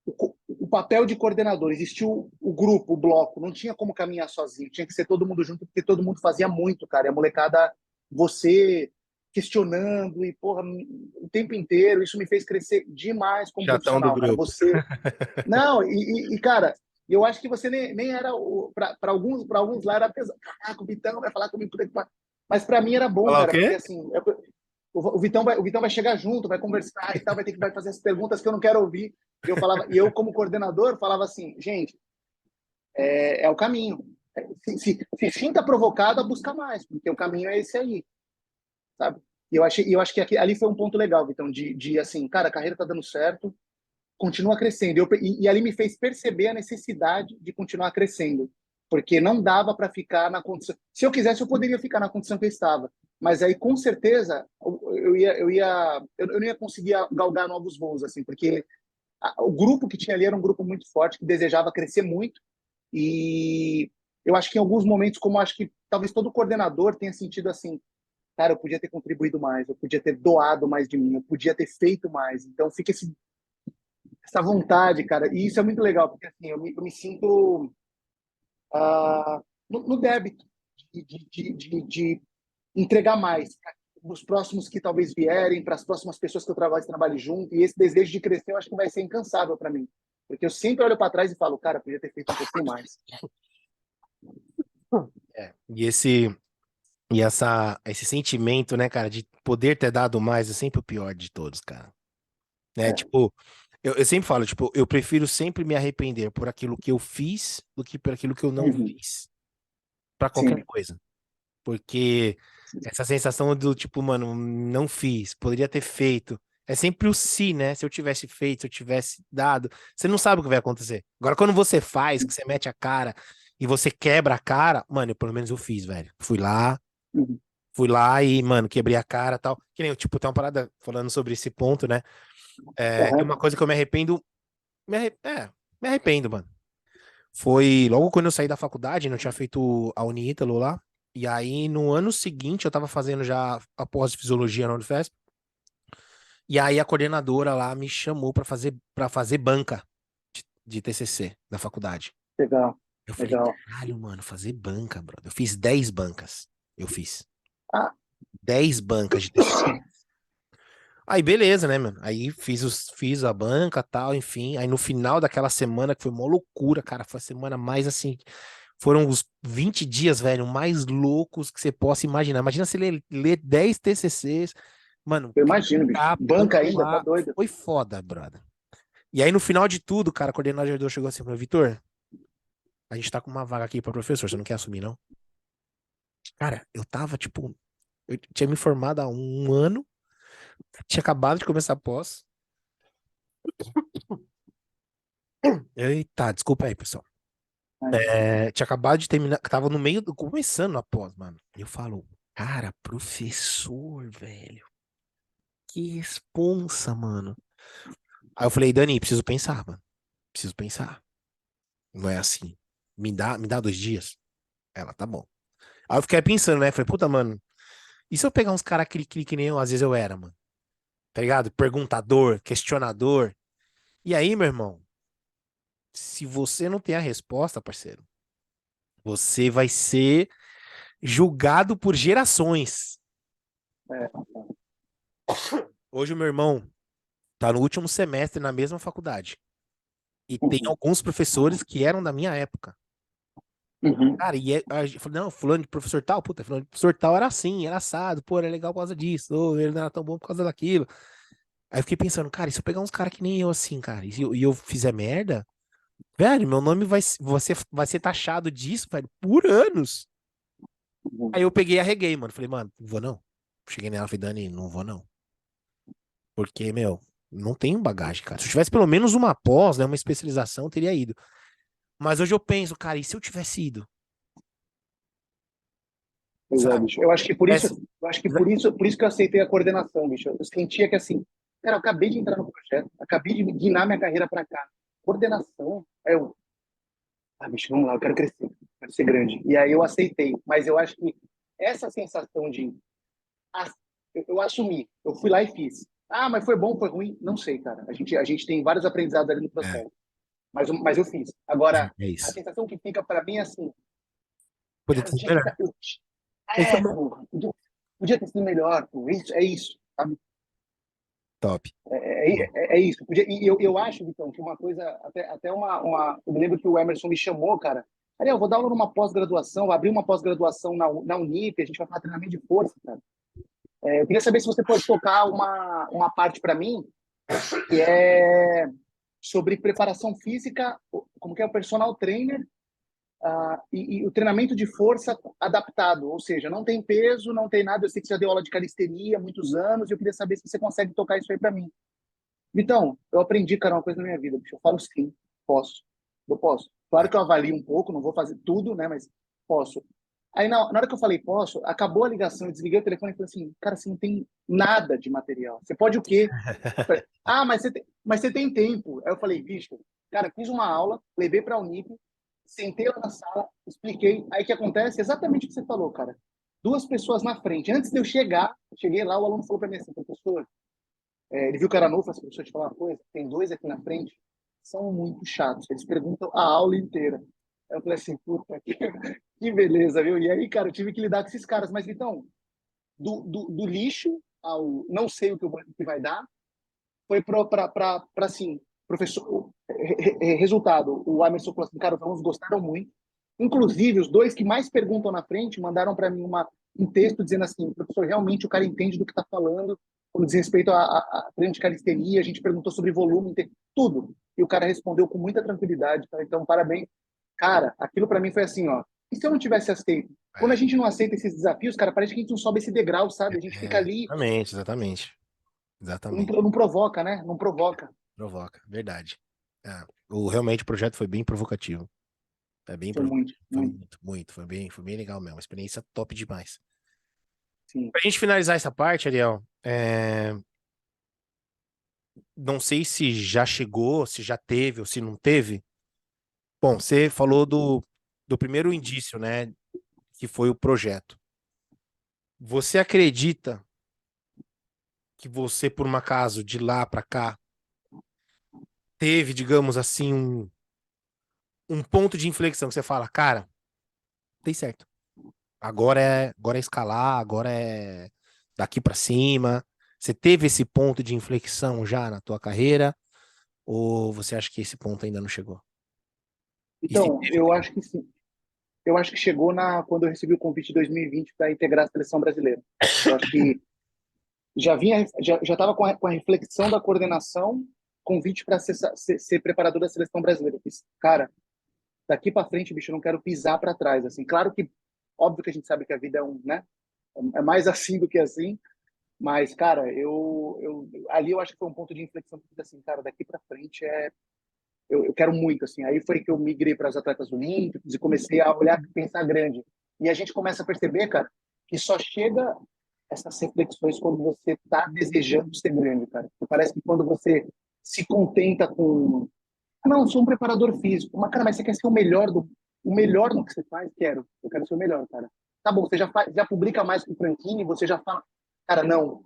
o papel de coordenador, existiu o grupo, o bloco, não tinha como caminhar sozinho, tinha que ser todo mundo junto, porque todo mundo fazia muito, cara. E a molecada, você questionando e, porra, o tempo inteiro, isso me fez crescer demais como Chatão do profissional, cara. grupo. Você. Não, cara, eu acho que você nem era. Para alguns lá era pesado. Caraca, o Vitão vai falar comigo. Mas para mim era bom, Falar o cara, porque quê? assim, o Vitão vai chegar junto, vai conversar e tal, vai fazer as perguntas que eu não quero ouvir. E eu, como coordenador, falava assim, gente, é o caminho. Se sinta provocado a buscar mais, porque o caminho é esse aí, sabe? E eu acho que ali foi um ponto legal, Vitão, de assim, cara, a carreira tá dando certo, continua crescendo. E ali me fez perceber a necessidade de continuar crescendo, porque não dava para ficar na condição. Se eu quisesse, eu poderia ficar na condição que eu estava, mas aí com certeza eu não ia conseguir galgar novos voos, assim, porque o grupo que tinha ali era um grupo muito forte, que desejava crescer muito, e eu acho que em alguns momentos, como acho que talvez todo coordenador tenha sentido assim, cara, eu podia ter contribuído mais, eu podia ter doado mais de mim, eu podia ter feito mais. Então fica essa vontade, cara. E isso é muito legal, porque assim, eu me sinto no débito de entregar mais para os próximos que talvez vierem, para as próximas pessoas que eu trabalho junto. E esse desejo de crescer, eu acho que vai ser incansável para mim. Porque eu sempre olho para trás e falo, cara, podia ter feito um pouquinho mais. Esse sentimento, né, cara, de poder ter dado mais é sempre o pior de todos, cara. Né? É. Tipo, eu sempre falo, tipo, eu prefiro sempre me arrepender por aquilo que eu fiz do que por aquilo que eu não Uhum. fiz. Pra qualquer Sim. coisa. Porque essa sensação do tipo, mano, não fiz, poderia ter feito. É sempre o se, né? Se eu tivesse feito, se eu tivesse dado, você não sabe o que vai acontecer. Agora, quando você faz, que você mete a cara e você quebra a cara, mano, pelo menos eu fiz, velho. Uhum. Fui lá e, mano, quebrei a cara e tal. Que nem, tipo, tem uma parada falando sobre esse ponto, né? É Uhum. uma coisa que eu me arrependo. Me arrependo, mano. Foi logo quando eu saí da faculdade, né, eu tinha feito a Unítalo lá. E aí, no ano seguinte, eu tava fazendo já a pós-fisiologia na Unifesp. E aí, a coordenadora lá me chamou pra fazer banca de TCC da faculdade. Legal, Eu falei, legal. caralho, mano, fazer banca, brother. Eu fiz 10 bancas. Eu fiz Ah, 10 bancas de TCC. Aí, beleza, né, mano? Aí fiz a banca tal, enfim. Aí, no final daquela semana, que foi uma loucura, cara, foi a semana mais assim. Foram os 20 dias, velho, mais loucos que você possa imaginar. Imagina você ler 10 TCCs, mano, eu imagino, bicho. capando Banca ainda, tá lá. doido. Foi foda, brother. E aí, no final de tudo, cara, a coordenadora chegou assim, falou, Vitor, a gente tá com uma vaga aqui pra professor, você não quer assumir, não? Cara, eu tava, tipo, eu tinha me formado há um ano, tinha acabado de começar a pós. Eita, desculpa aí, pessoal. Tinha acabado de terminar, tava no meio, começando a pós, mano. E eu falo, cara, professor, velho. Que responsa, mano. Aí eu falei, Dani, preciso pensar, mano. Preciso pensar. Não é assim. Me dá 2 dias. Ela, tá bom. Aí eu fiquei pensando, né? Falei, puta, mano. E se eu pegar uns caras cri-cri que nem eu, às vezes eu era, mano? Tá ligado? Perguntador, questionador. E aí, meu irmão, se você não tem a resposta, parceiro, você vai ser julgado por gerações. É. Hoje o meu irmão tá no último semestre na mesma faculdade. E tem Uhum. alguns professores que eram da minha época. Uhum. Cara, eu falei, não, fulano de professor tal, puta, fulano de professor tal era assim, era assado, pô, era legal por causa disso, ou ele não era tão bom por causa daquilo. Aí eu fiquei pensando, cara, e se eu pegar uns caras que nem eu assim, cara, e eu fizer merda, velho, meu nome vai ser taxado disso, velho, por anos. Uhum. Aí eu peguei e arreguei, mano. Falei, mano, não vou não. Cheguei nela e falei, Dani, não vou não. Porque, meu, não tenho bagagem, cara. Se eu tivesse pelo menos uma pós, né, uma especialização, eu teria ido. Mas hoje eu penso, cara, e se eu tivesse ido? Pois é, Sabe? bicho. Eu acho que por isso, Tivesse- eu acho que por isso que eu aceitei a coordenação, bicho. Eu sentia que assim, cara, eu acabei de entrar no projeto, acabei de guinar minha carreira para cá. Coordenação, aí eu, bicho, vamos lá, eu quero ser grande. E aí eu aceitei, mas eu acho que essa sensação de ah, eu assumi, eu fui lá e fiz. Ah, mas foi bom, foi ruim? Não sei, cara. A gente tem vários aprendizados ali no É, processo, mas eu fiz. Agora, é a isso. sensação que fica para mim é assim, Podia cara, ter sido melhor. Esse é o porra, podia ter sido melhor, pô, é isso, sabe? top. É isso. Eu acho, Vitão, que uma coisa, até eu me lembro que o Emerson me chamou, cara. Ariel, eu vou dar aula numa pós-graduação, vou abrir uma pós-graduação na Unip, a gente vai fazer treinamento de força, cara. Eu queria saber se você pode tocar uma parte para mim, que é sobre preparação física, como que é o personal trainer, e o treinamento de força adaptado, ou seja, não tem peso, não tem nada. Eu sei que você já deu aula de calistenia há muitos anos, e eu queria saber se você consegue tocar isso aí para mim. Vitão, eu aprendi, cara, uma coisa na minha vida, bicho. Eu falo sim, posso. Eu posso. Claro que eu avalio um pouco, não vou fazer tudo, né? Mas posso. Aí, na hora que eu falei posso, acabou a ligação, eu desliguei o telefone e falei assim, cara, você não tem nada de material. Você pode o quê? Eu falei, mas você tem tempo. Aí eu falei, bicho, cara, fiz uma aula, levei para a Unip, sentei lá na sala, expliquei. Aí o que acontece? Exatamente o que você falou, cara. Duas pessoas na frente. Antes de eu cheguei lá, o aluno falou para mim assim, professor, ele viu que era novo, falou assim, deixa eu te falar uma coisa, tem dois aqui na frente, são muito chatos, eles perguntam a aula inteira. Aí eu falei assim, puta, que beleza, viu? E aí, cara, eu tive que lidar com esses caras, mas então, do lixo ao não sei o que vai dar, foi para assim, professor, resultado, o Emerson falou assim, cara, os alunos gostaram muito, inclusive os dois que mais perguntam na frente mandaram para mim um texto dizendo assim, professor, realmente o cara entende do que está falando, quando diz respeito a treino de calistenia, a gente perguntou sobre volume, tudo, e o cara respondeu com muita tranquilidade, tá? Então parabéns, cara, aquilo para mim foi assim, ó, e se eu não tivesse aceito? Quando a É, gente não aceita esses desafios, cara, parece que a gente não sobe esse degrau, sabe? A gente fica ali, exatamente, exatamente. não, Exatamente. não provoca, né? Não provoca. Provoca, verdade. É, realmente o projeto foi bem provocativo. É bem Foi muito, provocativo. Foi muito, muito, muito. Foi bem legal mesmo. Uma experiência top demais. sim. Pra gente finalizar essa parte, Ariel, não sei se já chegou, se já teve ou se não teve. Bom, você falou do primeiro indício, né? Que foi o projeto. Você acredita que você, por um acaso, de lá pra cá, teve, digamos assim, um ponto de inflexão que você fala, cara, dei certo. Agora é escalar, agora é daqui pra cima. Você teve esse ponto de inflexão já na tua carreira? Ou você acha que esse ponto ainda não chegou? E se Então, teve, eu acho que sim. Eu acho que chegou quando eu recebi o convite de 2020 para integrar a seleção brasileira. Eu acho que já estava com a reflexão da coordenação, convite para ser preparador da seleção brasileira. Eu disse, cara, daqui para frente, bicho, eu não quero pisar para trás. Assim, claro que, óbvio que a gente sabe que a vida né, é mais assim do que assim, mas, cara, ali eu acho que foi um ponto de inflexão, porque assim, cara, daqui para frente eu quero muito, assim. Aí foi que eu migrei para os atletas olímpicos e comecei a olhar, pensar grande. E a gente começa a perceber, cara, que só chega essas reflexões quando você está desejando ser grande, cara. Parece que quando você se contenta com, não, eu sou um preparador físico, mas cara, mas você quer ser o melhor no que você faz? Eu quero ser o melhor, cara. Tá bom, você já publica mais com o Franchini, você já fala, cara, não,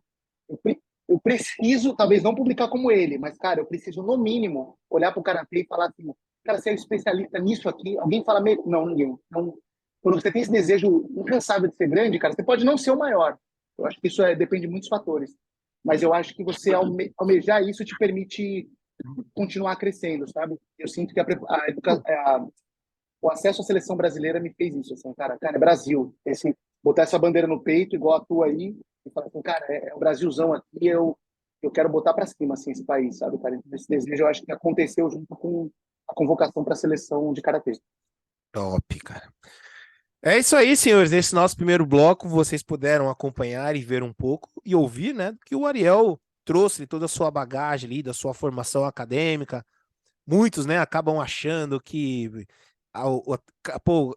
eu preciso, talvez não publicar como ele, mas, cara, eu preciso, no mínimo, olhar para o karatê e falar assim, cara, você é um especialista nisso aqui, alguém fala, não, ninguém. Então, quando você tem esse desejo incansável de ser grande, cara, você pode não ser o maior. Eu acho que isso depende de muitos fatores. Mas eu acho que você almejar isso te permite continuar crescendo, sabe? Eu sinto que o acesso à seleção brasileira me fez isso, assim, cara, é Brasil. Botar essa bandeira no peito, igual a tua aí, e falar assim, cara, é o Brasilzão aqui, eu quero botar para cima, assim, esse país, sabe, cara? Esse desejo, eu acho que aconteceu junto com a convocação para a seleção de karatê. top, cara. É isso aí, senhores. Nesse nosso primeiro bloco, vocês puderam acompanhar e ver um pouco e ouvir, né, que o Ariel trouxe toda a sua bagagem ali, da sua formação acadêmica. Muitos, né, acabam achando que pô,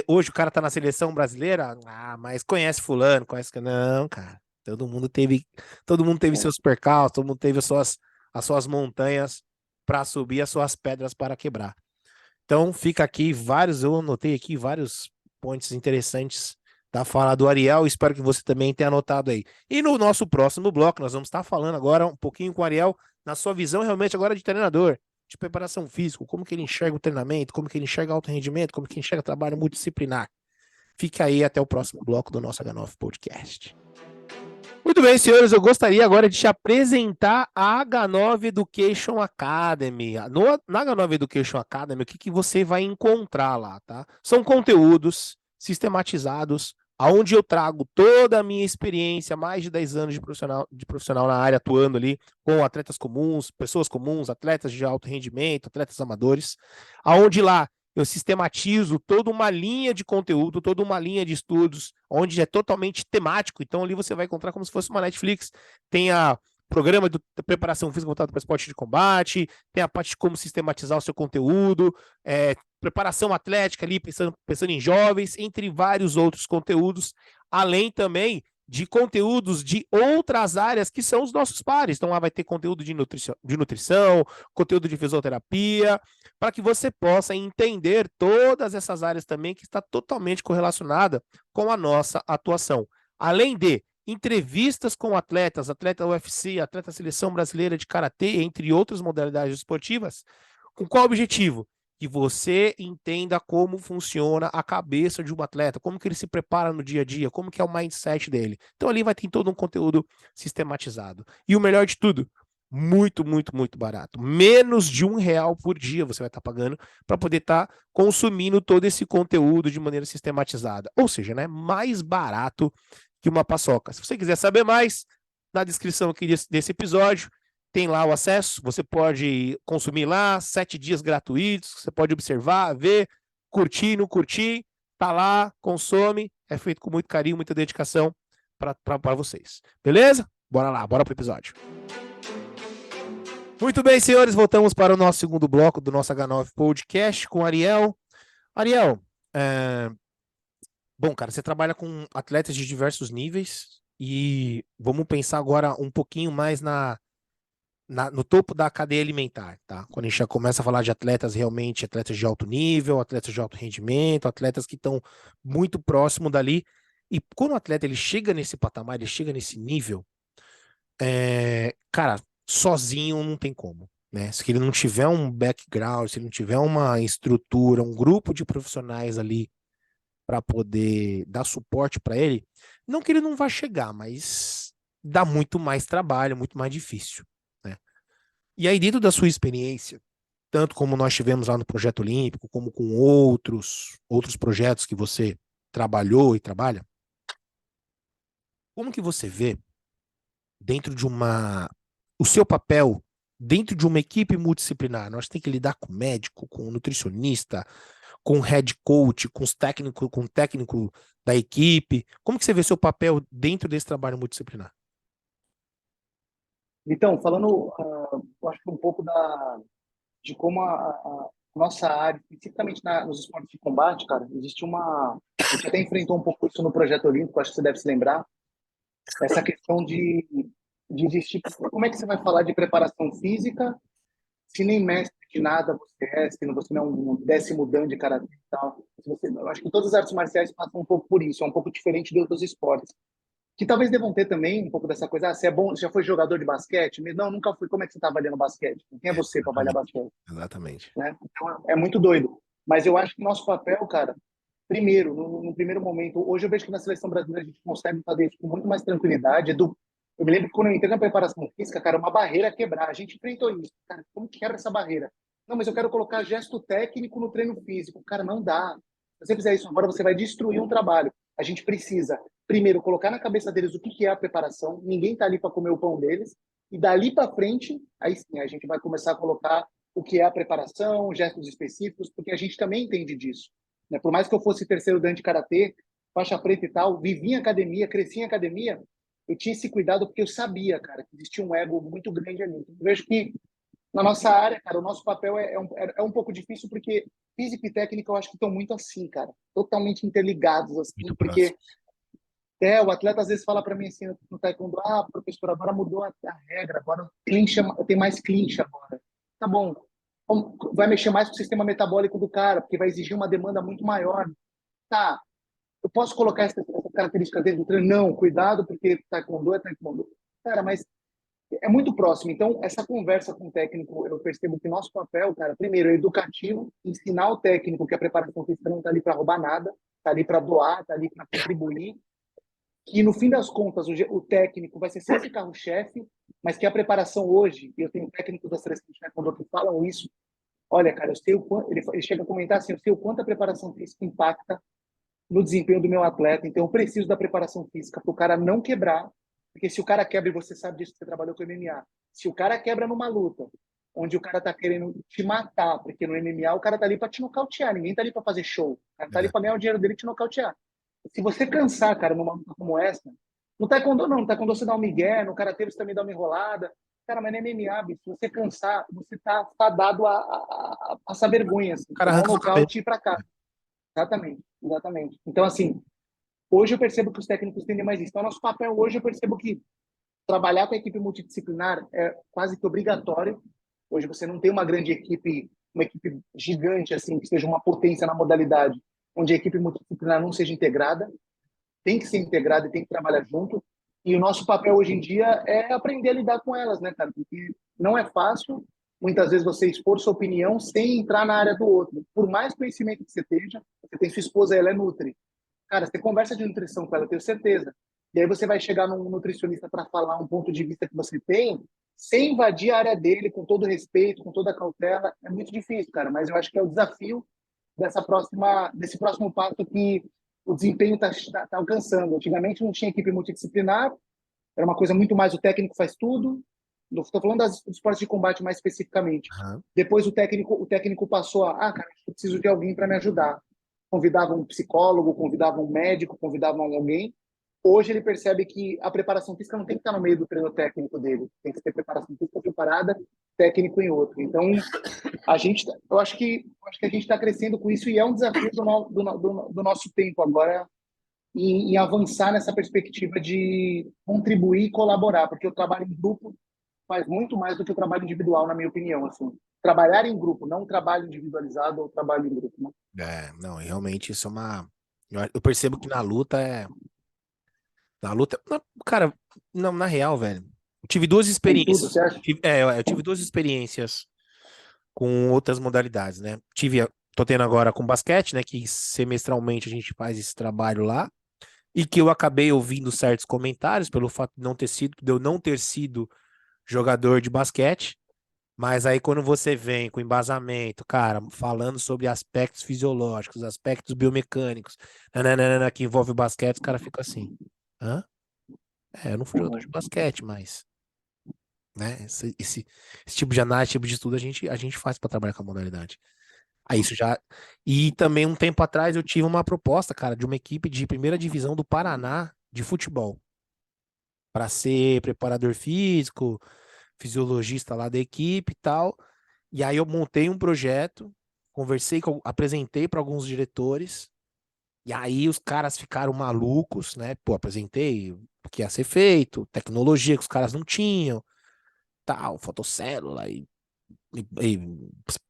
hoje o cara tá na seleção brasileira, mas conhece fulano, conhece que não, cara. Todo mundo teve É. seus percalços, todo mundo teve as suas montanhas para subir, as suas pedras para quebrar. Então fica aqui eu anotei aqui vários pontos interessantes da fala do Ariel, espero que você também tenha anotado aí. E no nosso próximo bloco, nós vamos estar falando agora um pouquinho com o Ariel, na sua visão realmente agora de treinador, de preparação física, como que ele enxerga o treinamento, como que ele enxerga alto rendimento, como que ele enxerga trabalho multidisciplinar. Fica aí até o próximo bloco do nosso H9 Podcast. Muito bem, senhores, eu gostaria agora de te apresentar a H9 Education Academy. Na H9 Education Academy, o que você vai encontrar lá, tá? São conteúdos sistematizados, onde eu trago toda a minha experiência, mais de 10 anos de profissional na área, atuando ali com atletas comuns, pessoas comuns, atletas de alto rendimento, atletas amadores, aonde lá eu sistematizo toda uma linha de conteúdo, toda uma linha de estudos, onde é totalmente temático. Então, ali você vai encontrar como se fosse uma Netflix. Tem a programa de preparação física voltado para esporte de combate, tem a parte de como sistematizar o seu conteúdo, preparação atlética ali, pensando em jovens, entre vários outros conteúdos, além também de conteúdos de outras áreas que são os nossos pares. Então, lá vai ter conteúdo de nutrição, conteúdo de fisioterapia, para que você possa entender todas essas áreas também que está totalmente correlacionada com a nossa atuação. Além de entrevistas com atletas, atleta UFC, atleta seleção brasileira de karatê, entre outras modalidades esportivas, com qual objetivo? Que você entenda como funciona a cabeça de um atleta, como que ele se prepara no dia a dia, como que é o mindset dele. Então ali vai ter todo um conteúdo sistematizado. E o melhor de tudo, muito, muito, muito barato. Menos de R$ 1 por dia você vai estar pagando para poder estar consumindo todo esse conteúdo de maneira sistematizada. Ou seja, né, mais barato que uma paçoca. Se você quiser saber mais, na descrição aqui desse episódio, tem lá o acesso, você pode consumir lá, 7 dias gratuitos, você pode observar, ver, curtir, não curtir, tá lá, consome, é feito com muito carinho, muita dedicação para vocês. Beleza? Bora lá, bora pro episódio. Muito bem, senhores, voltamos para o nosso segundo bloco do nosso H9 Podcast com o Ariel. Ariel, bom, cara, você trabalha com atletas de diversos níveis e vamos pensar agora um pouquinho mais no topo da cadeia alimentar, tá? Quando a gente já começa a falar de atletas realmente, atletas de alto nível, atletas de alto rendimento, atletas que estão muito próximo dali. E quando o atleta ele chega nesse patamar, ele chega nesse nível, cara, sozinho não tem como, né? Se ele não tiver um background, se ele não tiver uma estrutura, um grupo de profissionais ali para poder dar suporte para ele, não que ele não vá chegar, mas dá muito mais trabalho, muito mais difícil, né? E aí, dentro da sua experiência, tanto como nós tivemos lá no Projeto Olímpico, como com outros projetos que você trabalhou e trabalha, como que você vê dentro de o seu papel dentro de uma equipe multidisciplinar? Nós temos que lidar com médico, com nutricionista, com head coach, com o técnico da equipe. Como que você vê seu papel dentro desse trabalho multidisciplinar? Então, falando, eu acho que um pouco de como a nossa área, especificamente nos esportes de combate, cara, existe uma... A gente até enfrentou um pouco isso no Projeto Olímpico, acho que você deve se lembrar, essa questão de existir... Como é que você vai falar de preparação física se nem mestre de nada você é, se você não é um 10º dan de karatê e tal? Eu acho que todas as artes marciais passam um pouco por isso, é um pouco diferente de outros esportes. Que talvez devam ter também um pouco dessa coisa, você é bom, você já foi jogador de basquete? Não, nunca fui. Como é que você está avaliando basquete? Quem é você para avaliar Exatamente. basquete? Exatamente. Né? Então, é muito doido. Mas eu acho que nosso papel, cara, primeiro, no primeiro momento, hoje eu vejo que na seleção brasileira a gente consegue fazer isso com muito mais tranquilidade. Eu me lembro que quando eu entrei na preparação física, cara, uma barreira a quebrar. A gente enfrentou isso. Cara, como que quebra essa barreira? Não, mas eu quero colocar gesto técnico no treino físico. Cara, não dá. Se você fizer isso agora, você vai destruir um trabalho. A gente precisa, primeiro, colocar na cabeça deles o que é a preparação. Ninguém está ali para comer o pão deles. E dali para frente, aí sim, a gente vai começar a colocar o que é a preparação, gestos específicos, porque a gente também entende disso. Né? Por mais que eu fosse 3º dan de karatê, faixa preta e tal, vivia em academia, cresci em academia, eu tinha esse cuidado porque eu sabia, cara, que existia um ego muito grande ali. Eu vejo que na nossa área, cara, o nosso papel é um pouco difícil porque física e técnica eu acho que estão muito assim, cara, totalmente interligados, assim, Muito porque próximo. O atleta às vezes fala para mim assim no taekwondo, professor, agora mudou a regra, agora tem mais clinch agora. Tá bom, vai mexer mais com o sistema metabólico do cara, porque vai exigir uma demanda muito maior. Tá, eu posso colocar essa característica dentro do treino? Não, cuidado, porque taekwondo é taekwondo. Cara, mas é muito próximo. Então, essa conversa com o técnico, eu percebo que nosso papel, cara, primeiro é educativo, ensinar o técnico que a preparação física não está ali para roubar nada, está ali para doar, está ali para contribuir, que no fim das contas o técnico vai ser sempre carro-chefe, mas que a preparação hoje, e eu tenho técnicos da seleção de taekwondo que falam isso, olha, cara, eu sei o quanto, ele chega a comentar assim, eu sei o quanto a preparação física impacta no desempenho do meu atleta, então eu preciso da preparação física para o cara não quebrar, porque se o cara quebra, e você sabe disso que você trabalhou com o MMA, se o cara quebra numa luta, onde o cara tá querendo te matar, porque no MMA o cara tá ali para te nocautear, ninguém tá ali para fazer show, o cara tá ali para ganhar o dinheiro dele e te nocautear. Se você cansar, cara, numa luta como essa, no taekwondo não, no taekwondo você dá um migué, no karatê você também dá uma enrolada, cara, mas no MMA, bicho, se você cansar, você tá fadado a passar vergonha, assim, O cara tomar um arranca sua cabeça. nocaute e ir pra cá. Exatamente, exatamente. Então, assim, hoje eu percebo que os técnicos tendem mais isso. Então, nosso papel hoje eu percebo que trabalhar com a equipe multidisciplinar é quase que obrigatório. Hoje você não tem uma grande equipe, uma equipe gigante, assim, que seja uma potência na modalidade, onde a equipe multidisciplinar não seja integrada. Tem que ser integrada e tem que trabalhar junto. E o nosso papel hoje em dia é aprender a lidar com elas, né, cara? Porque não é fácil, muitas vezes, você expor sua opinião sem entrar na área do outro. Por mais conhecimento que você tenha, você tem sua esposa, ela é nutri. Cara, você conversa de nutrição com ela, eu tenho certeza. E aí você vai chegar num nutricionista para falar um ponto de vista que você tem, sem invadir a área dele, com todo respeito, com toda a cautela. É muito difícil, cara, mas eu acho que é o desafio desse próximo passo que o desempenho está alcançando. Antigamente não tinha equipe multidisciplinar, era uma coisa muito mais o técnico faz tudo. Estou falando dos esportes de combate mais especificamente. Aham. Depois o técnico passou cara, eu preciso de alguém para me ajudar. Convidava um psicólogo, convidava um médico, convidava alguém. Hoje ele percebe que a preparação física não tem que estar no meio do treino técnico dele. Tem que ter preparação física preparada, técnico em outro. Então, eu acho que a gente está crescendo com isso e é um desafio do nosso tempo agora em avançar nessa perspectiva de contribuir e colaborar, porque o trabalho em grupo faz muito mais do que o trabalho individual, na minha opinião. Assim, trabalhar em grupo, não trabalho individualizado ou trabalho em grupo. Né? Não, realmente isso é uma. Eu percebo que na luta é. Cara, não, na real, velho. Eu tive duas Tem tudo, você experiências. acha? Eu tive duas experiências com outras modalidades, né? Tô tendo agora com basquete, né? Que semestralmente a gente faz esse trabalho lá. E que eu acabei ouvindo certos comentários pelo fato de eu não ter sido jogador de basquete. Mas aí quando você vem com embasamento, cara, falando sobre aspectos fisiológicos, aspectos biomecânicos, nananana, que envolve o basquete, os cara fica assim. Hã? Eu não fui jogador de basquete, mas, né, esse tipo de análise, esse tipo de estudo a gente faz para trabalhar com a modalidade. Aí isso já. E também um tempo atrás eu tive uma proposta, cara, de uma equipe de primeira divisão do Paraná de futebol, para ser preparador físico, fisiologista lá da equipe e tal. E aí eu montei um projeto, apresentei para alguns diretores, e aí os caras ficaram malucos, né? Pô, apresentei o que ia ser feito, tecnologia que os caras não tinham, tal, fotocélula e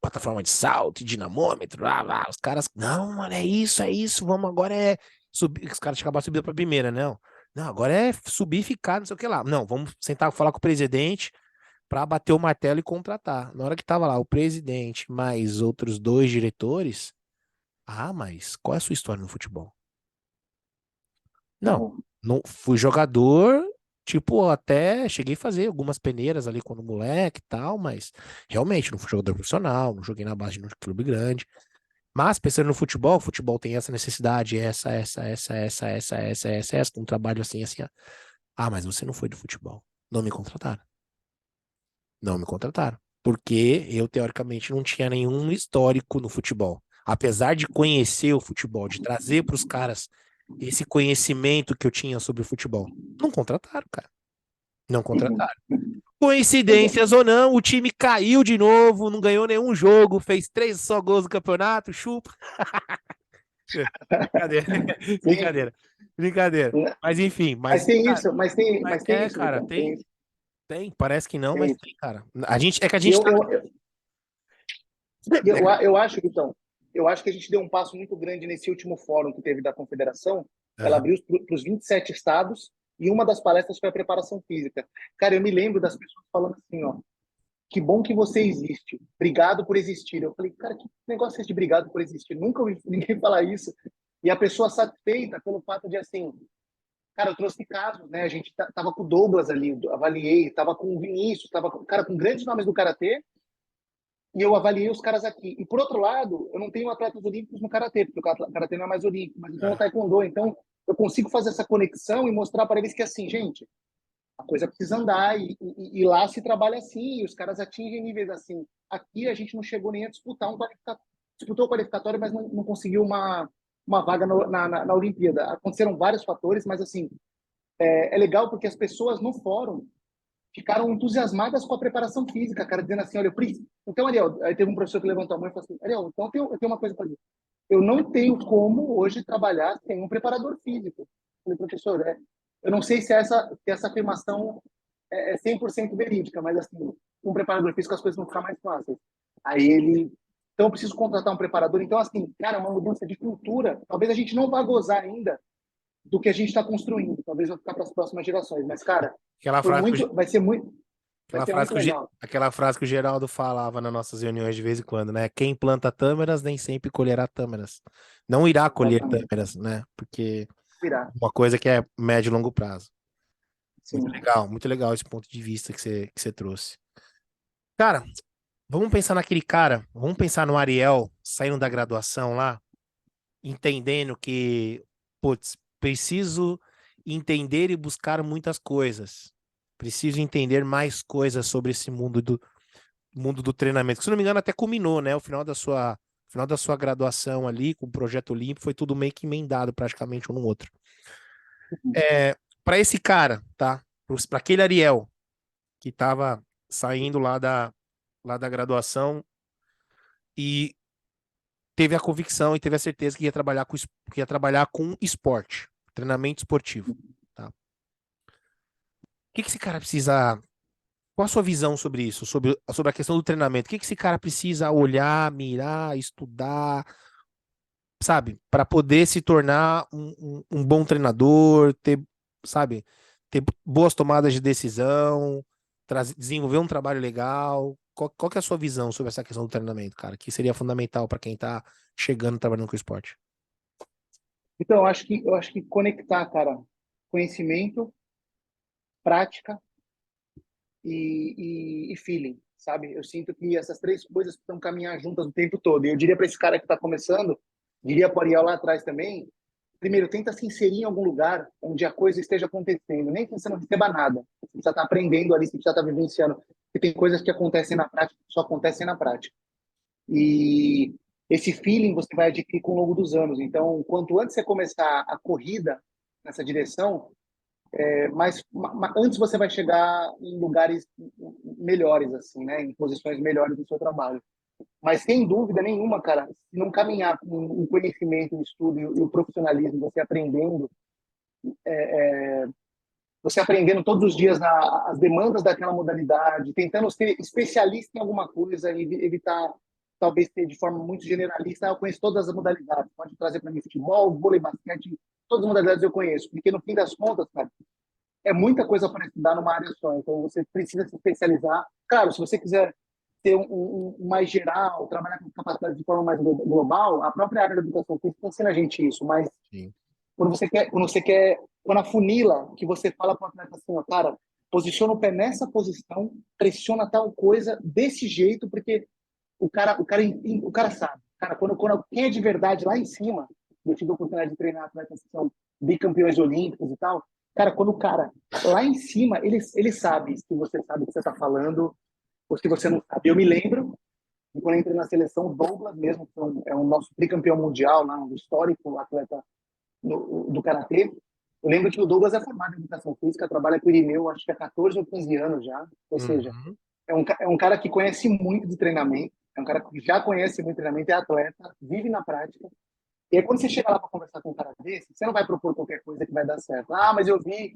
plataforma de salto, e dinamômetro, lá, lá. Os caras, não, mano, é isso, vamos agora subir. Os caras acabaram subindo pra primeira, não. Não, agora é subir e ficar, não sei o que lá. Não, vamos sentar falar com o presidente para bater o martelo e contratar. Na hora que tava lá o presidente mais outros dois diretores, mas qual é a sua história no futebol? Não, Não. não fui jogador, tipo, até cheguei a fazer algumas peneiras ali quando moleque e tal, mas realmente não fui jogador profissional, não joguei na base de um clube grande. Mas pensando no futebol, o futebol tem essa necessidade, com um trabalho assim, assim. Ó. Mas você não foi do futebol. Não me contrataram. Não me contrataram. Porque eu, teoricamente, não tinha nenhum histórico no futebol. Apesar de conhecer o futebol, de trazer para os caras esse conhecimento que eu tinha sobre o futebol. Não contrataram, cara. Não Uhum. contrataram. Pois é. Coincidências ou não, o time caiu de novo, não ganhou nenhum jogo, fez 3 só gols no campeonato, chupa. Brincadeira. Sim. Brincadeira. Brincadeira. Mas enfim, Mas tem isso, mas tem isso, cara, Vitão, tem tem, isso, tem. Parece que não, tem mas isso. tem, cara. A gente, é que a E gente tá. eu acho, Vitão, eu acho que a gente deu um passo muito grande nesse último fórum que teve da Confederação. Ela Aham. abriu para os 27 estados e uma das palestras foi a preparação física. Cara, eu me lembro das pessoas falando assim, ó, que bom que você existe, obrigado por existir. Eu falei, cara, que negócio é esse de obrigado por existir? Nunca ouvi ninguém falar isso. E a pessoa satisfeita pelo fato de, assim, cara, eu trouxe casos, né? A gente tava com o Douglas ali, eu avaliei, tava com o Vinícius, tava com, cara, com grandes nomes do karatê, e eu avaliei os caras aqui. E por outro lado, eu não tenho atletas olímpicos no karatê, porque o karatê não é mais olímpico, mas eu tenho o É. taekwondo, então eu consigo fazer essa conexão e mostrar para eles que assim, gente, a coisa precisa andar e lá se trabalha assim, e os caras atingem níveis assim. Aqui a gente não chegou nem a disputar um qualificatório, disputou o qualificatório, mas não conseguiu uma vaga na Olimpíada. Aconteceram vários fatores, mas assim, é legal porque as pessoas no fórum ficaram entusiasmadas com a preparação física, cara, dizendo assim, olha, eu preciso. Então, Ariel, aí teve um professor que levantou a mão e falou assim, Ariel, então eu tenho uma coisa para dizer. Eu não tenho como hoje trabalhar sem um preparador físico. Eu falei, professor, eu não sei se essa afirmação é 100% verídica, mas assim, com um preparador físico as coisas vão ficar mais fáceis. Aí ele, então eu preciso contratar um preparador. Então, assim, cara, uma mudança de cultura. Talvez a gente não vá gozar ainda do que a gente está construindo. Talvez vai ficar para as próximas gerações. Mas, cara, Aquela frase que o, vai aquela ser frase muito que legal. aquela frase que o Geraldo falava nas nossas reuniões de vez em quando, né? Quem planta tâmaras nem sempre colherá tâmaras. Não irá colher Exatamente. tâmaras, né? Porque Virar. uma coisa que é médio e longo prazo. Sim. Muito legal esse ponto de vista que você trouxe. Cara, vamos pensar naquele cara, vamos pensar no Ariel saindo da graduação lá, entendendo que, putz, preciso entender e buscar muitas coisas. Preciso entender mais coisas sobre esse mundo do treinamento. Que, se não me engano, até culminou, né? O final da sua graduação ali, com o projeto Olímpico, foi tudo meio que emendado praticamente um no outro. É, para esse cara, tá? Para aquele Ariel que estava saindo lá da graduação e teve a convicção e teve a certeza que ia trabalhar que ia trabalhar com esporte, treinamento esportivo, tá? O que esse cara precisa. Qual a sua visão sobre isso, sobre a questão do treinamento? O que esse cara precisa olhar, mirar, estudar, sabe, para poder se tornar um bom treinador, ter, sabe, ter boas tomadas de decisão, desenvolver um trabalho legal? Qual que é a sua visão sobre essa questão do treinamento, cara? Que seria fundamental para quem tá chegando trabalhando com esporte? Então, eu acho que conectar, cara, conhecimento, prática e feeling, sabe? Eu sinto que essas três coisas precisam caminhar juntas o tempo todo. E eu diria para esse cara que está começando, diria para o Ariel lá atrás também, primeiro, tenta se inserir em algum lugar onde a coisa esteja acontecendo, nem que você não receba nada. Você precisa estar aprendendo ali, você precisa estar vivenciando. Porque tem coisas que acontecem na prática, que só acontecem na prática. E esse feeling você vai adquirir com o longo dos anos. Então, quanto antes você começar a corrida nessa direção, mas antes você vai chegar em lugares melhores, assim, né? Em posições melhores do seu trabalho. Mas sem dúvida nenhuma, cara, se não caminhar com o conhecimento, o estudo e o profissionalismo, você aprendendo todos os dias as demandas daquela modalidade, tentando ser especialista em alguma coisa e evitar talvez ser de forma muito generalista. Eu conheço todas as modalidades, pode trazer para mim futebol, vôlei, basquete, todas as modalidades eu conheço, porque no fim das contas, cara, é muita coisa para estudar numa área só, então você precisa se especializar. Claro, se você quiser ter um mais geral, trabalhar com capacidade de forma mais global, a própria área da educação física ensina a gente isso, mas Sim. quando afunila, que você fala para o atleta assim, ó, cara, posiciona o pé nessa posição, pressiona tal coisa desse jeito, porque o cara sabe. Cara, quando quem é de verdade lá em cima, eu tive a oportunidade de treinar atletas que são bicampeões olímpicos e tal, cara, quando o cara lá em cima, ele sabe se você sabe o que você está falando ou se você não sabe. Eu me lembro de quando eu entrei na seleção, o Douglas mesmo, que é um nosso tricampeão mundial, lá, um histórico atleta do karatê. Eu lembro que o Douglas é formado em educação física, trabalha com o Irineu, acho que há 14 ou 15 anos já. Ou seja, Uhum. é um cara que conhece muito de treinamento, é um cara que já conhece muito de treinamento, é atleta, vive na prática. E aí, quando você chega lá para conversar com um cara desse, você não vai propor qualquer coisa que vai dar certo. Ah, mas eu vi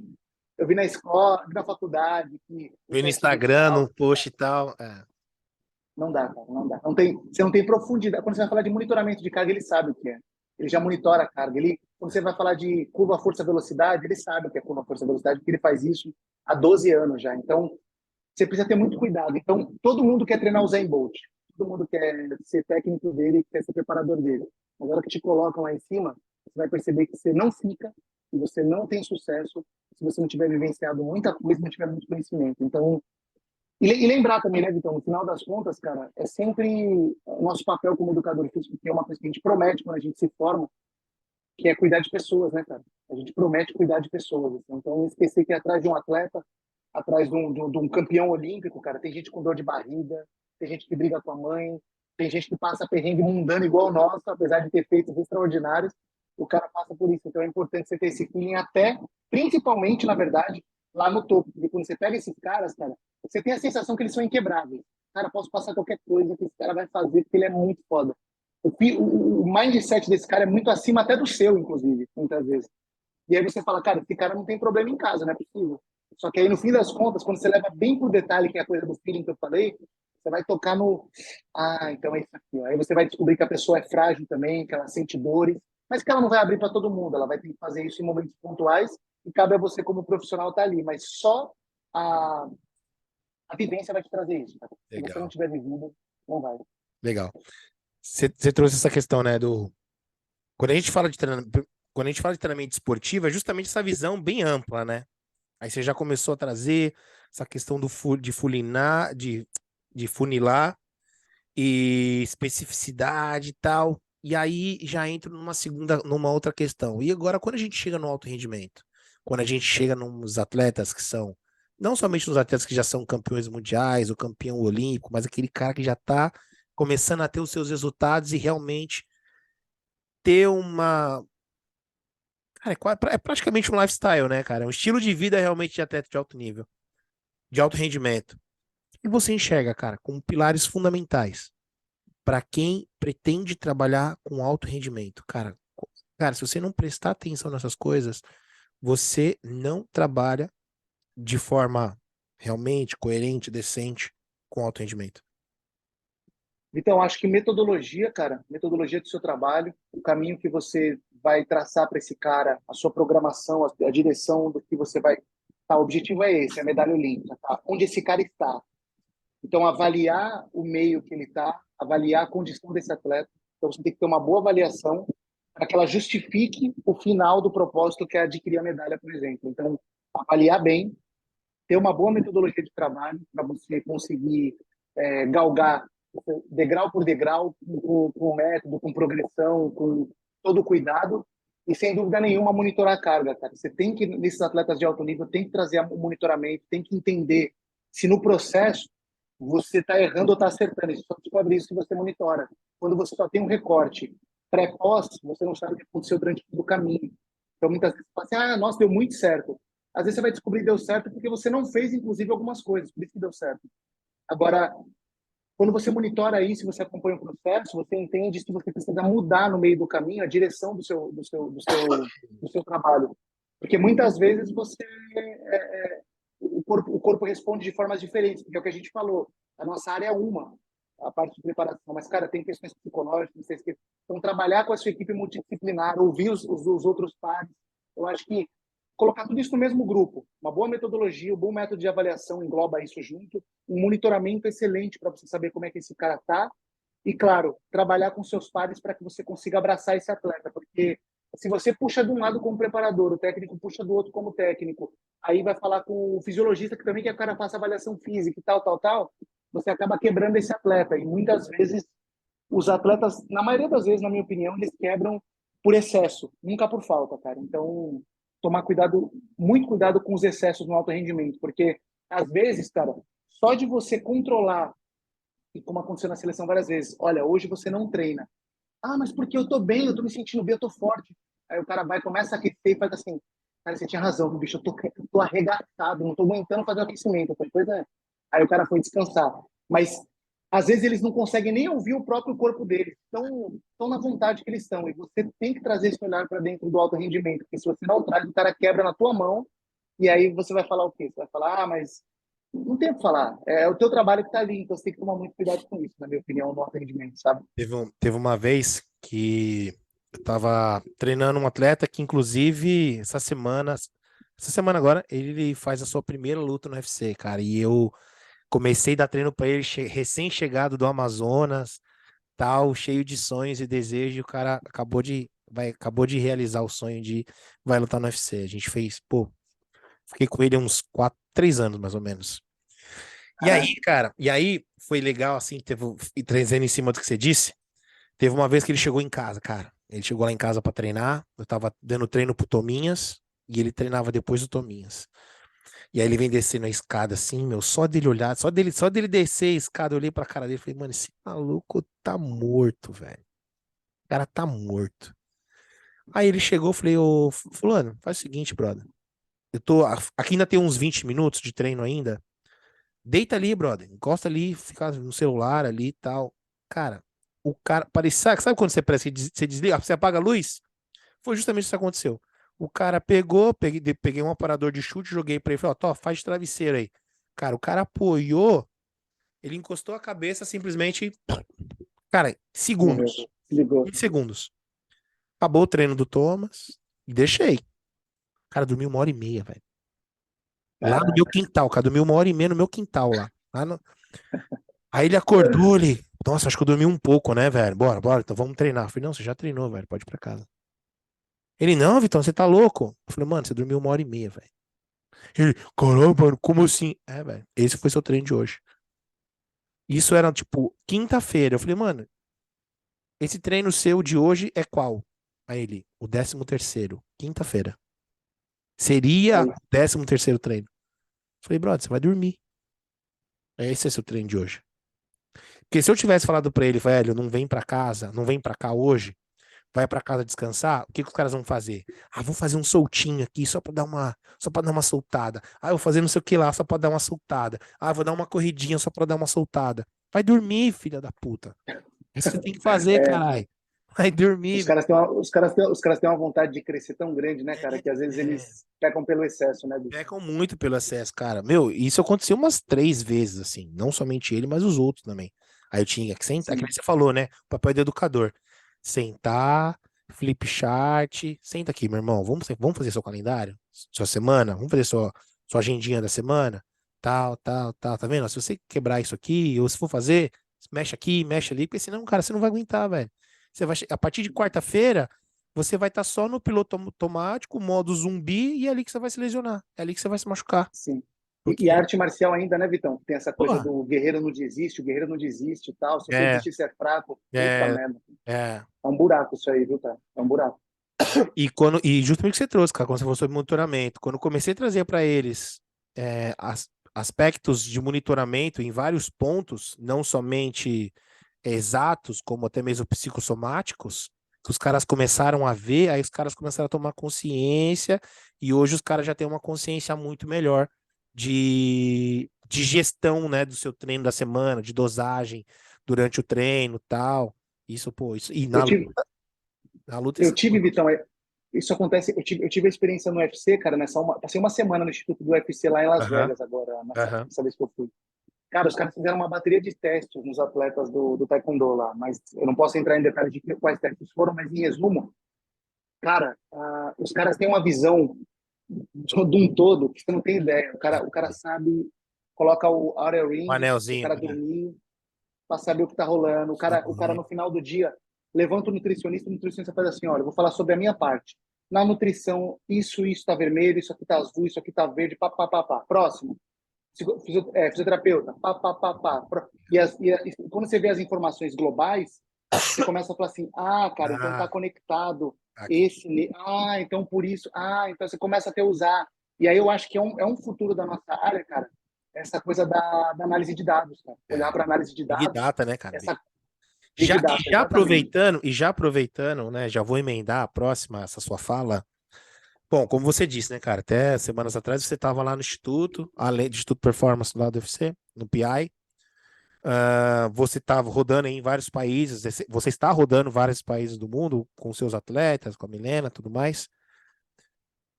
na escola, vi na faculdade que o Vi no teste Instagram, visual. no post e tal. É, Não dá, cara, não dá. Não tem, você não tem profundidade. Quando você vai falar de monitoramento de carga, ele sabe o que é. Ele já monitora a carga. Quando você vai falar de curva força-velocidade, ele sabe o que é curva força-velocidade, porque ele faz isso há 12 anos já. Então, você precisa ter muito cuidado. Então, todo mundo quer treinar o Zen Bolt. Todo mundo quer ser técnico dele, quer ser preparador dele. Agora que te colocam lá em cima, você vai perceber que você não fica, que você não tem sucesso, se você não tiver vivenciado muita coisa, não tiver muito conhecimento. Então, e lembrar também, né, Vitão, no final das contas, cara, é sempre o nosso papel como educador físico, que é uma coisa que a gente promete quando a gente se forma, que é cuidar de pessoas, né, cara? A gente promete cuidar de pessoas. Então, não esquecer que atrás de um atleta, atrás de um campeão olímpico, cara, tem gente com dor de barriga, tem gente que briga com a mãe, tem gente que passa perrengue mundano igual o nosso, apesar de ter feitos extraordinários, o cara passa por isso. Então, é importante você ter esse feeling até, principalmente, na verdade, lá no topo. Porque quando você pega esses caras, cara, você tem a sensação que eles são inquebráveis. Cara, posso passar qualquer coisa que esse cara vai fazer, porque ele é muito foda. O mindset desse cara é muito acima até do seu, inclusive, muitas vezes. E aí você fala, cara, esse cara não tem problema em casa, não é possível. Só que aí, no fim das contas, quando você leva bem pro detalhe, que é a coisa do feeling que eu falei, você vai tocar no. Ah, então é isso aqui. Ó. Aí você vai descobrir que a pessoa é frágil também, que ela sente dores, mas que ela não vai abrir para todo mundo. Ela vai ter que fazer isso em momentos pontuais e cabe a você, como profissional, estar ali. Mas só a, a vivência vai te trazer isso. Cara. Se você não legal, tiver vivido, não vai. legal. Você trouxe essa questão, né, do... Quando a gente fala de treinamento, quando a gente fala de treinamento esportivo, é justamente essa visão bem ampla, né? Aí você já começou a trazer essa questão de fulinar, de funilar e especificidade e tal. E aí já entro numa outra questão. E agora, quando a gente chega no alto rendimento, quando a gente chega nos atletas que são, não somente nos atletas que já são campeões mundiais ou campeão olímpico, mas aquele cara que já está começando a ter os seus resultados e realmente ter uma. Cara, é praticamente um lifestyle, né, cara? É um estilo de vida realmente de atleta de alto nível, de alto rendimento. E você enxerga, cara, como pilares fundamentais para quem pretende trabalhar com alto rendimento. Cara, se você não prestar atenção nessas coisas, você não trabalha de forma realmente coerente, decente com alto rendimento. Então, acho que metodologia, cara, metodologia do seu trabalho, o caminho que você vai traçar para esse cara, a sua programação, a direção do que você vai. Tá, o objetivo é esse, é a medalha olímpica, tá? Onde esse cara está. Então, avaliar o meio que ele está, avaliar a condição desse atleta. Então, você tem que ter uma boa avaliação para que ela justifique o final do propósito que é adquirir a medalha, por exemplo. Então, avaliar bem, ter uma boa metodologia de trabalho para você conseguir galgar degrau por degrau, com método, com progressão, com todo o cuidado e sem dúvida nenhuma monitorar a carga, cara. Você tem que nesses atletas de alto nível tem que trazer o monitoramento, tem que entender se no processo você está errando ou está acertando. Isso só descobre isso que você monitora. Quando você só tem um recorte pré-pós, você não sabe o que aconteceu durante todo o caminho. Então, muitas vezes você fala assim, ah, nossa, deu muito certo. Às vezes você vai descobrir que deu certo porque você não fez, inclusive, algumas coisas, por isso que deu certo. Agora, quando você monitora isso, você acompanha o processo, você entende se você precisa mudar no meio do caminho a direção do seu trabalho. Porque muitas vezes o corpo responde de formas diferentes, porque é o que a gente falou, a nossa área é uma, a parte de preparação, mas, cara, tem questões psicológicas, então trabalhar com a sua equipe multidisciplinar, ouvir os outros pares, eu acho que colocar tudo isso no mesmo grupo, uma boa metodologia, um bom método de avaliação engloba isso junto, um monitoramento excelente para você saber como é que esse cara está, e, claro, trabalhar com seus pares para que você consiga abraçar esse atleta, porque se você puxa de um lado como preparador, o técnico puxa do outro como técnico, aí vai falar com o fisiologista que também quer que o cara faça avaliação física e tal, tal, tal, você acaba quebrando esse atleta. E muitas vezes os atletas, na maioria das vezes, na minha opinião, eles quebram por excesso, nunca por falta, cara. Então, tomar cuidado, muito cuidado com os excessos no alto rendimento, porque às vezes, cara, só de você controlar, e como aconteceu na seleção várias vezes, olha, hoje você não treina. Ah, mas porque eu tô bem, eu tô me sentindo bem, eu tô forte. Aí o cara vai, começa a aquecer e faz assim, cara, você tinha razão, bicho, eu tô arregatado, não tô aguentando fazer o aquecimento. Eu falei, pois é. Aí o cara foi descansar. Mas às vezes eles não conseguem nem ouvir o próprio corpo deles, tão na vontade que eles estão. E você tem que trazer esse olhar para dentro do alto rendimento, porque se você não traz, o cara quebra na tua mão, e aí você vai falar o quê? Você vai falar, mas não tem o que falar. É o teu trabalho que está ali, então você tem que tomar muito cuidado com isso, na minha opinião, no alto rendimento, sabe? Teve uma vez que eu tava treinando um atleta que, inclusive, essa semana agora, ele faz a sua primeira luta no UFC, cara. E eu comecei a dar treino pra ele, recém-chegado do Amazonas, tal, cheio de sonhos e desejos. E o cara acabou de realizar o sonho de vai lutar no UFC. A gente fez, pô, fiquei com ele uns 3 anos mais ou menos. E aí, Caraca, cara, foi legal, assim, e trazendo em cima do que você disse. Teve uma vez que ele chegou em casa, cara. Ele chegou lá em casa pra treinar. Eu tava dando treino pro Tominhas e ele treinava depois do Tominhas. E aí ele vem descendo a escada assim, meu, só dele olhar, só dele descer a escada, eu olhei pra cara dele e falei, mano, esse maluco tá morto, velho. O cara tá morto. Aí ele chegou, eu falei, ô, fulano, faz o seguinte, brother. Aqui ainda tem uns 20 minutos de treino ainda. Deita ali, brother. Encosta ali, fica no celular ali e tal. Cara, o cara parecia, sabe quando você parece que você desliga, você apaga a luz? Foi justamente isso que aconteceu. O cara pegou, peguei um aparador de chute, joguei pra ele, falei, ó, Tó, faz de travesseiro aí. Cara, o cara apoiou, ele encostou a cabeça simplesmente, cara, morreu. segundos. Se ligou. 20 segundos. Acabou o treino do Thomas e deixei. Cara, dormiu 1 hora e meia, velho. Lá no meu Caraca. quintal, cara, dormiu 1 hora e meia no meu quintal lá. Aí ele acordou, ele, nossa, acho que eu dormi um pouco, né, velho? Bora, bora, então vamos treinar. Eu falei, não, você já treinou, velho, pode ir pra casa. Ele, não, Vitão, você tá louco? Eu falei, mano, você dormiu 1 hora e meia, velho. Ele, caramba, mano, como assim? É, velho, esse foi seu treino de hoje. Isso era, tipo, quinta-feira. Eu falei, mano, esse treino seu de hoje é qual? Aí ele, o 13º, quinta-feira. Seria Aí, o 13º treino. Eu falei, brother, você vai dormir. Esse é seu treino de hoje. Porque se eu tivesse falado pra ele, velho, não vem pra casa, não vem pra cá hoje, vai pra casa descansar, o que que os caras vão fazer? Ah, vou fazer um soltinho aqui só para dar uma soltada. Ah, eu vou fazer não sei o que lá só pra dar uma soltada. Ah, vou dar uma corridinha só pra dar uma soltada. Vai dormir, filha da puta. É isso que você tem que fazer, é, caralho. Vai dormir, velho. os caras têm uma vontade de crescer tão grande, né, cara, que às vezes É, eles pecam pelo excesso, né, bicho? pecam muito pelo excesso, cara. Meu, isso aconteceu umas 3 vezes, assim. Não somente ele, mas os outros também. Aí eu tinha que sentar, que nem Sim, você falou, né? O papel do educador. Sentar, flip chart. Senta aqui, meu irmão. Vamos fazer seu calendário? Sua semana? Vamos fazer sua agendinha da semana? Tal, tal, tal. Tá vendo? Se você quebrar isso aqui, ou se for fazer, mexe aqui, mexe ali, porque senão, cara, você não vai aguentar, velho. A partir de quarta-feira, você vai estar só no piloto automático, modo zumbi, e é ali que você vai se lesionar. É ali que você vai se machucar. sim. E a Porque, arte marcial ainda, né, Vitão? Tem essa coisa pô, do guerreiro não desiste, o guerreiro não desiste e tal. Se você é, desistir, você é fraco. Puta é, merda. é. É um buraco isso aí, viu, cara? É um buraco. E justamente o que você trouxe, cara, quando você falou sobre monitoramento, quando eu comecei a trazer para eles aspectos de monitoramento em vários pontos, não somente exatos, como até mesmo psicossomáticos, que os caras começaram a ver, aí os caras começaram a tomar consciência, e hoje os caras já têm uma consciência muito melhor de gestão, né, do seu treino da semana, de dosagem durante o treino, tal. Isso, pô, isso, e Eu tive, na luta eu isso é tive, muito. Vitão, isso acontece. Eu tive a experiência no UFC, cara, passei uma semana no Instituto do UFC lá em Las Aham, Vegas agora, aham. nessa vez que eu fui. Cara, os caras fizeram uma bateria de testes nos atletas do Taekwondo lá, mas eu não posso entrar em detalhes de quais testes foram, mas em resumo, cara, os caras têm uma visão de um todo que você não tem ideia. O cara sabe, coloca o Oura Um Ring pro anelzinho, cara né? dormir, para saber o que tá rolando. O cara Uhum. no final do dia levanta o nutricionista faz assim, olha, eu vou falar sobre a minha parte. Na nutrição, isso tá vermelho, isso aqui tá azul, isso aqui tá verde, pá, pá, pá, pá. Próximo. Fisioterapeuta, pá, pá, pá, pá. E quando você vê as informações globais, você começa a falar assim, cara, então tá Ah, conectado aqui. então por isso, então você começa a ter usar. E aí eu acho que é um futuro da nossa área, cara, essa coisa da análise de dados, cara. Olhar É. para análise de Big dados, Data, né, cara? essa Big E Data, já exatamente. aproveitando, né? Já vou emendar a próxima, essa sua fala. Bom, como você disse, né, cara? Até semanas atrás você estava lá no Instituto, além do Instituto Performance lá do UFC, no PI. Você está rodando em vários países, você está rodando vários países do mundo com seus atletas, com a Milena, tudo mais,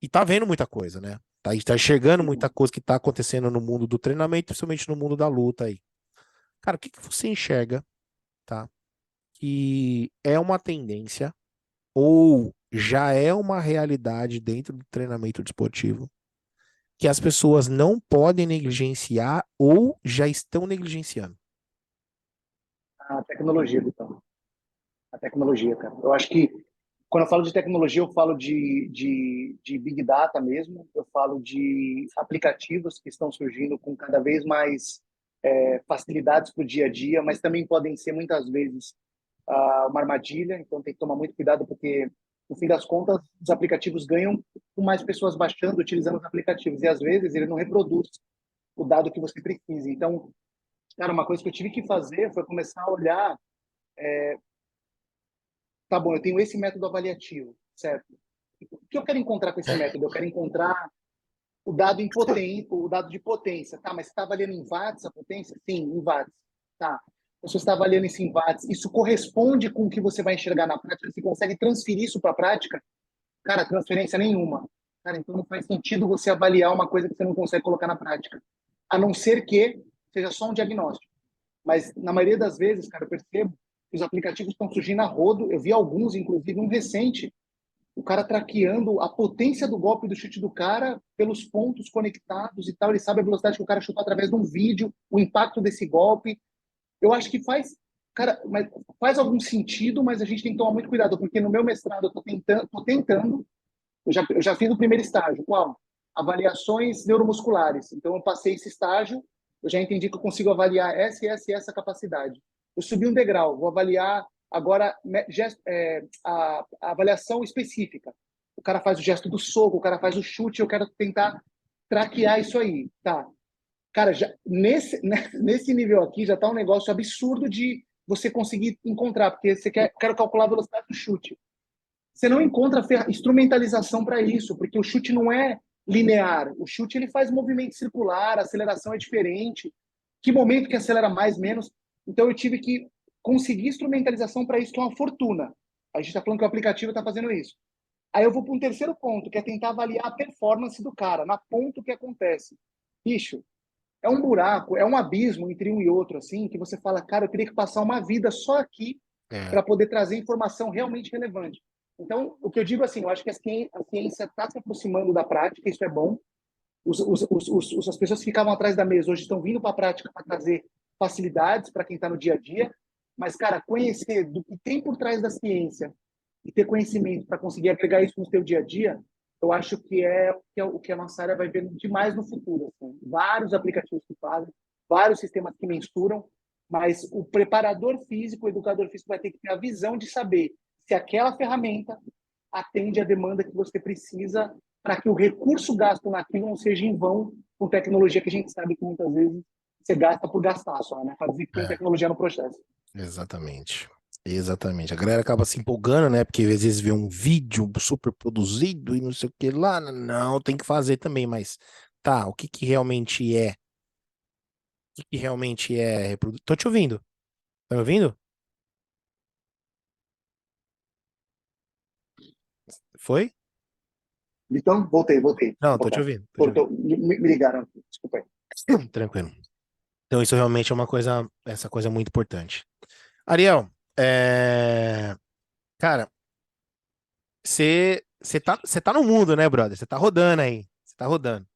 e tá vendo muita coisa, né? Tá enxergando muita Uhum. coisa que tá acontecendo no mundo do treinamento, principalmente no mundo da luta aí. Cara, o que que você enxerga, tá? Que é uma tendência ou já é uma realidade dentro do treinamento desportivo que as pessoas não podem negligenciar ou já estão negligenciando? A tecnologia, então. A tecnologia, cara. Eu acho que quando eu falo de tecnologia, eu falo de Big Data mesmo, eu falo de aplicativos que estão surgindo com cada vez mais facilidades para o dia a dia, mas também podem ser muitas vezes uma armadilha, então tem que tomar muito cuidado porque, no fim das contas, os aplicativos ganham com mais pessoas baixando, utilizando os aplicativos, e às vezes ele não reproduz o dado que você precisa. Então, cara, uma coisa que eu tive que fazer foi começar a olhar, tá bom, eu tenho esse método avaliativo, certo? O que eu quero encontrar com esse método? Eu quero encontrar o dado em potência, o dado de potência, tá? Mas você está avaliando em watts a potência? Sim, em watts, tá? Então, se você está avaliando isso em watts, isso corresponde com o que você vai enxergar na prática? Você consegue transferir isso para a prática? Cara, transferência nenhuma. Cara, então não faz sentido você avaliar uma coisa que você não consegue colocar na prática, a não ser que seja só um diagnóstico. Mas na maioria das vezes, cara, eu percebo que os aplicativos estão surgindo a rodo. Eu vi alguns, inclusive um recente, o cara traqueando a potência do golpe do chute do cara pelos pontos conectados e tal. Ele sabe a velocidade que o cara chutou através de um vídeo, o impacto desse golpe. Eu acho que faz, cara, mas faz algum sentido, mas a gente tem que tomar muito cuidado, porque no meu mestrado eu tô tentando, eu já fiz o primeiro estágio. Qual? Avaliações neuromusculares. Então eu passei esse estágio, eu já entendi que eu consigo avaliar essa capacidade. Eu subi um degrau, vou avaliar agora a avaliação específica. O cara faz o gesto do soco, o cara faz o chute, eu quero tentar traquear isso aí. Tá. Cara, já, nesse nível aqui já está um negócio absurdo de você conseguir encontrar, porque você quer calcular a velocidade do chute. Você não encontra instrumentalização para isso, porque o chute não é linear. O chute ele faz movimento circular, a aceleração é diferente. Que momento que acelera mais, menos? Então eu tive que conseguir instrumentalização para isso, que é uma fortuna. A gente está falando que o aplicativo está fazendo isso. Aí eu vou para um terceiro ponto, que é tentar avaliar a performance do cara, na ponta o que acontece. Bicho, é um buraco, é um abismo entre um e outro, assim, que você fala, cara, eu teria que passar uma vida só aqui É, para poder trazer informação realmente relevante. Então, o que eu digo assim, eu acho que a ciência está se aproximando da prática, isso é bom. As pessoas que ficavam atrás da mesa hoje estão vindo para a prática para trazer facilidades para quem está no dia a dia. Mas, cara, conhecer do que tem por trás da ciência e ter conhecimento para conseguir agregar isso no seu dia a dia, eu acho que o que a nossa área vai ver demais no futuro. Assim. Vários aplicativos que fazem, vários sistemas que mensuram, mas o preparador físico, o educador físico vai ter que ter a visão de saber se aquela ferramenta atende à demanda que você precisa para que o recurso gasto naquilo não seja em vão com tecnologia que a gente sabe que muitas vezes você gasta por gastar só, né? Para dizer que tem é, tecnologia no processo. exatamente. Exatamente. A galera acaba se empolgando, né? Porque às vezes vê um vídeo super produzido e não sei o que lá. Não, tem que fazer também, mas tá, o que que realmente é? O que que realmente é reprodução? Tô te ouvindo. Tá me ouvindo? Foi? Então, voltei. Não, tô te Opa, ouvindo. Tô te ouvindo. cortou, me ligaram aqui, desculpa aí. Tranquilo. Então, isso realmente é uma coisa, essa coisa muito importante. Ariel, cara, você tá no mundo, né, brother? Você tá rodando aí. Você tá rodando.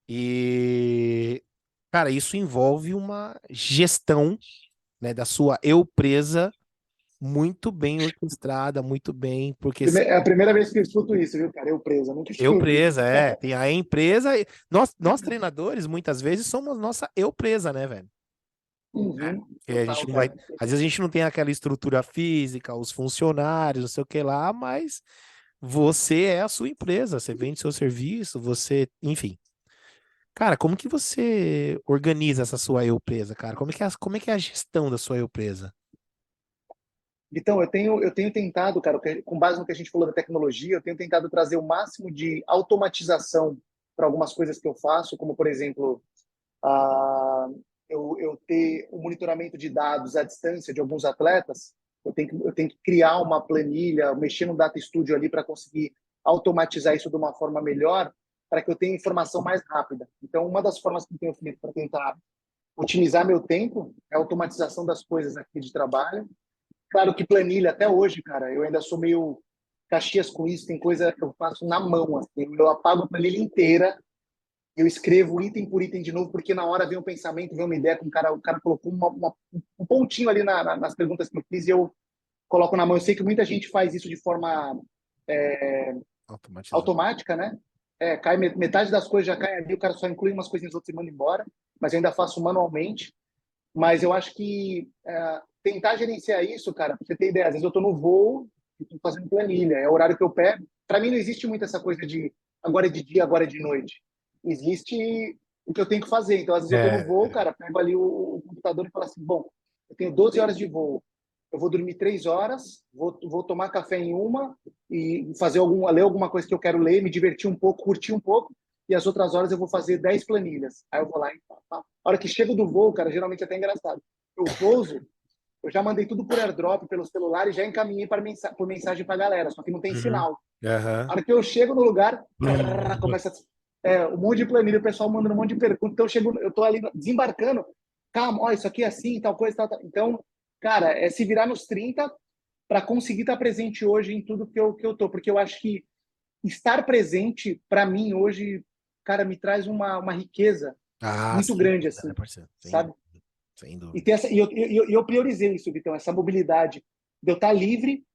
E, cara, isso envolve uma gestão, né, da sua eu presa muito bem orquestrada, muito bem, porque É a primeira vez que eu escuto isso, viu, cara? Eu preso, eu nunca tinha eu ouvido. presa, é. Tem a empresa. Nós treinadores, muitas vezes, somos nossa eu presa, né, velho? Uhum, Que a total, gente não vai. cara. Às vezes a gente não tem aquela estrutura física, os funcionários, não sei o que lá, mas você é a sua empresa, você vende seu serviço, você, enfim. Cara, como que você organiza essa sua eu presa, cara? Como é que é a gestão da sua eu presa? Então, eu tenho tentado, cara, com base no que a gente falou da tecnologia, eu tenho tentado trazer o máximo de automatização para algumas coisas que eu faço, como, por exemplo, eu ter o monitoramento de dados à distância de alguns atletas, eu tenho que criar uma planilha, mexer no Data Studio ali para conseguir automatizar isso de uma forma melhor, para que eu tenha informação mais rápida. Então, uma das formas que eu tenho feito para tentar otimizar meu tempo é a automatização das coisas aqui de trabalho. Claro que planilha, até hoje, cara, eu ainda sou meio caxias com isso, tem coisa que eu faço na mão, assim, eu apago a planilha inteira, eu escrevo item por item de novo, porque na hora vem um pensamento, vem uma ideia, que o cara colocou um pontinho ali nas perguntas que eu fiz e eu coloco na mão. Eu sei que muita gente faz isso de forma Automatizado. automática, né? Cai metade das coisas já cai ali, o cara só inclui umas coisinhas outras e manda embora, mas eu ainda faço manualmente. Mas eu acho que tentar gerenciar isso, cara, pra você ter ideia, às vezes eu tô no voo e tô fazendo planilha, é o horário que eu pego. Para mim não existe muito essa coisa de agora é de dia, agora é de noite. Existe o que eu tenho que fazer. Então, às vezes eu tô no É, voo, cara, pego ali o computador e falo assim, bom, eu tenho 12 horas de voo, eu vou dormir 3 horas, vou tomar café em uma e ler alguma coisa que eu quero ler, me divertir um pouco, curtir um pouco, e as outras horas eu vou fazer 10 planilhas. Aí eu vou lá e a hora que chego do voo, cara, geralmente é até engraçado. Eu pouso, eu já mandei tudo por airdrop, pelo celular e já encaminhei por mensagem para a galera, só que não tem uhum. sinal. A Aham. hora que eu chego no lugar, começa um monte de planilha, o pessoal mandando um monte de perguntas. Então eu tô ali desembarcando, calma, ó, isso aqui é assim, tal coisa, tal. Então, cara, é se virar nos 30 para conseguir estar presente hoje em tudo que eu tô, porque eu acho que estar presente, para mim, hoje, cara, me traz uma riqueza Ah, muito sem grande, dúvida, né, assim, parceiro? sabe? Sem E, dúvida. ter essa, e eu priorizei isso, Vitão, essa mobilidade de eu estar livre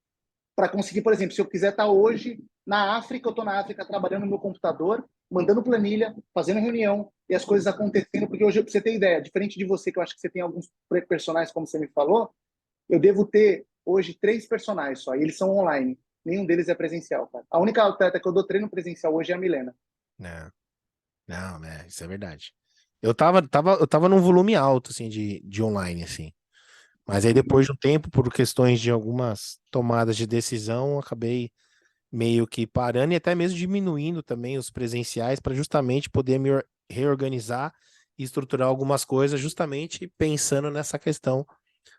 para conseguir, por exemplo, se eu quiser estar hoje na África, eu estou na África trabalhando no meu computador, mandando planilha, fazendo reunião e as coisas acontecendo, porque hoje, pra você ter ideia, diferente de você, que eu acho que você tem alguns personagens, como você me falou, eu devo ter hoje 3 personagens só, e eles são online. Nenhum deles é presencial, cara. A única atleta que eu dou treino presencial hoje é a Milena. Não, não, né? Isso é verdade. Eu tava num volume alto, assim, de online, assim. Mas aí depois Uhum. de um tempo, por questões de algumas tomadas de decisão, eu acabei meio que parando e até mesmo diminuindo também os presenciais para justamente poder reorganizar e estruturar algumas coisas, justamente pensando nessa questão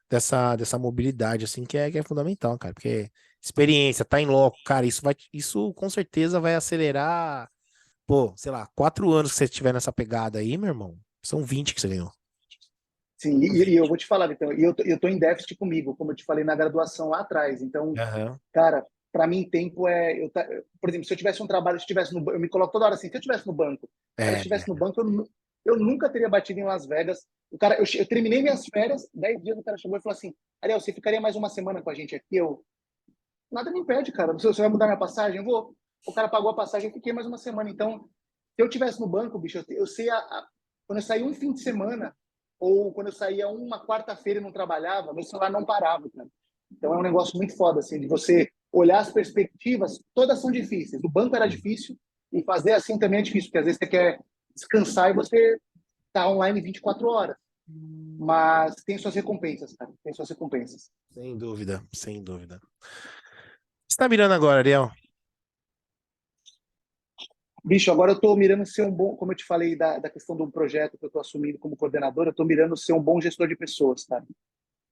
dessa mobilidade, assim, que é fundamental, cara, porque experiência, tá em loco, cara, isso com certeza vai acelerar, pô, sei lá, 4 anos que você estiver nessa pegada aí, meu irmão, são 20 que você ganhou. Sim, e eu 20. vou te falar, então, eu tô em déficit comigo, como eu te falei na graduação lá atrás. Então, Aham. cara, para mim, tempo por exemplo, se eu tivesse um trabalho, se eu tivesse eu me coloco toda hora assim, se eu tivesse no banco, cara, se eu estivesse no banco, eu nunca teria batido em Las Vegas. O cara, eu terminei minhas férias, 10 dias, o cara chegou e falou assim: Ariel, você ficaria mais uma semana com a gente aqui? Nada me impede, cara. Você vai mudar minha passagem? Eu vou. O cara pagou a passagem, eu fiquei mais uma semana. Então, se eu tivesse no banco, bicho, eu sei quando eu saía um fim de semana, ou quando eu saía uma quarta-feira e não trabalhava, meu celular não parava, cara. Então é um negócio muito foda, assim, de você olhar as perspectivas, todas são difíceis. O banco era difícil, e fazer assim também é difícil, porque às vezes você quer descansar e você tá online 24 horas. Mas tem suas recompensas, cara. Tem suas recompensas. Sem dúvida, sem dúvida. O que você tá mirando agora, Ariel? Bicho, agora eu estou mirando ser um bom, como eu te falei da questão do projeto que eu estou assumindo como coordenador, eu estou mirando ser um bom gestor de pessoas, cara.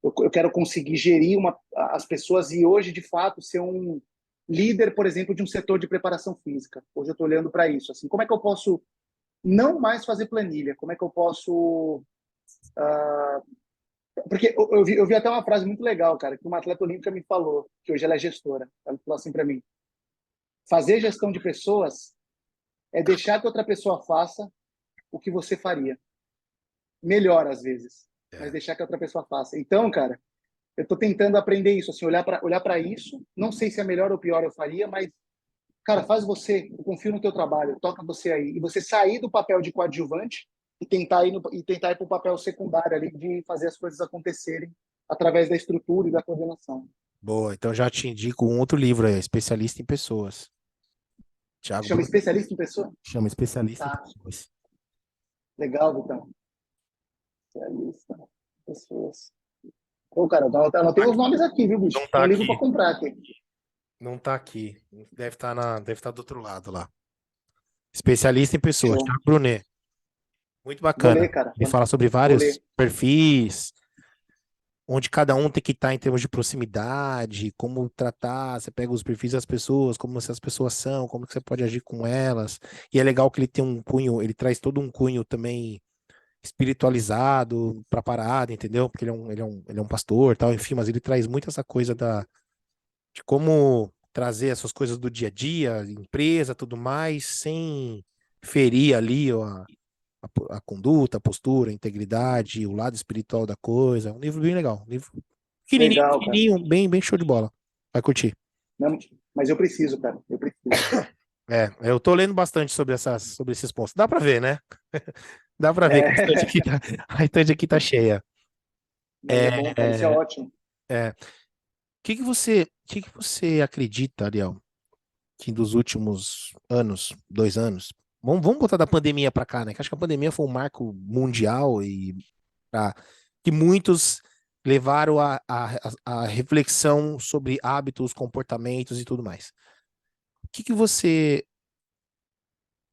Eu quero conseguir gerir as pessoas e hoje, de fato, ser um líder, por exemplo, de um setor de preparação física. Hoje eu estou olhando para isso. Assim, como é que eu posso não mais fazer planilha? Como é que eu posso... Porque eu vi até uma frase muito legal, cara, que uma atleta olímpica me falou, que hoje ela é gestora. Ela falou assim para mim, fazer gestão de pessoas é deixar que outra pessoa faça o que você faria. Melhor às vezes, mas É. deixar que outra pessoa faça. Então, cara, eu tô tentando aprender isso, assim, olhar para isso. Não sei se é melhor ou pior eu faria, mas, cara, faz você. Eu confio no teu trabalho, toca você aí. E você sair do papel de coadjuvante e tentar ir para o papel secundário ali de fazer as coisas acontecerem através da estrutura e da coordenação. Boa, então já te indico um outro livro aí, Especialista em Pessoas. Thiago Chama Brunet. especialista em pessoa? Chama Especialista em Tá, Pessoas. legal, Vitão. Especialista em pessoas. Pô, cara, anotei os nomes aqui, viu, bicho? Não Tem tá um livro para aqui. comprar aqui. Não tá aqui. Deve estar do outro lado lá. Especialista em Pessoas, Show. Thiago Brunet. Muito Vou ler, bacana. cara. Ele fala sobre Vou vários ler. perfis, onde cada um tem que estar em termos de proximidade, como tratar, você pega os perfis das pessoas, como essas pessoas são, como que você pode agir com elas. E é legal que ele tem um cunho, ele traz todo um cunho também espiritualizado pra parada, entendeu? Porque ele é um pastor, tal, enfim, mas ele traz muito essa coisa de como trazer essas coisas do dia a dia, empresa, tudo mais, sem ferir ali ó, a conduta, a postura, a integridade, o lado espiritual da coisa. É um livro bem legal. Um livro pequenininho, Legal, cara. pequenininho, bem show de bola. Vai curtir. Não, mas eu preciso, cara. Eu preciso. É, eu tô lendo bastante sobre esses pontos. Dá pra ver, né? Dá pra ver que É, a estante aqui tá cheia. mas É, é bom, cara. Isso é ótimo. o que que você acredita, Ariel, que dos últimos anos, 2 anos, vamos botar da pandemia pra cá, né? Que acho que a pandemia foi um marco mundial e pra, que muitos levaram a reflexão sobre hábitos, comportamentos e tudo mais. O que que você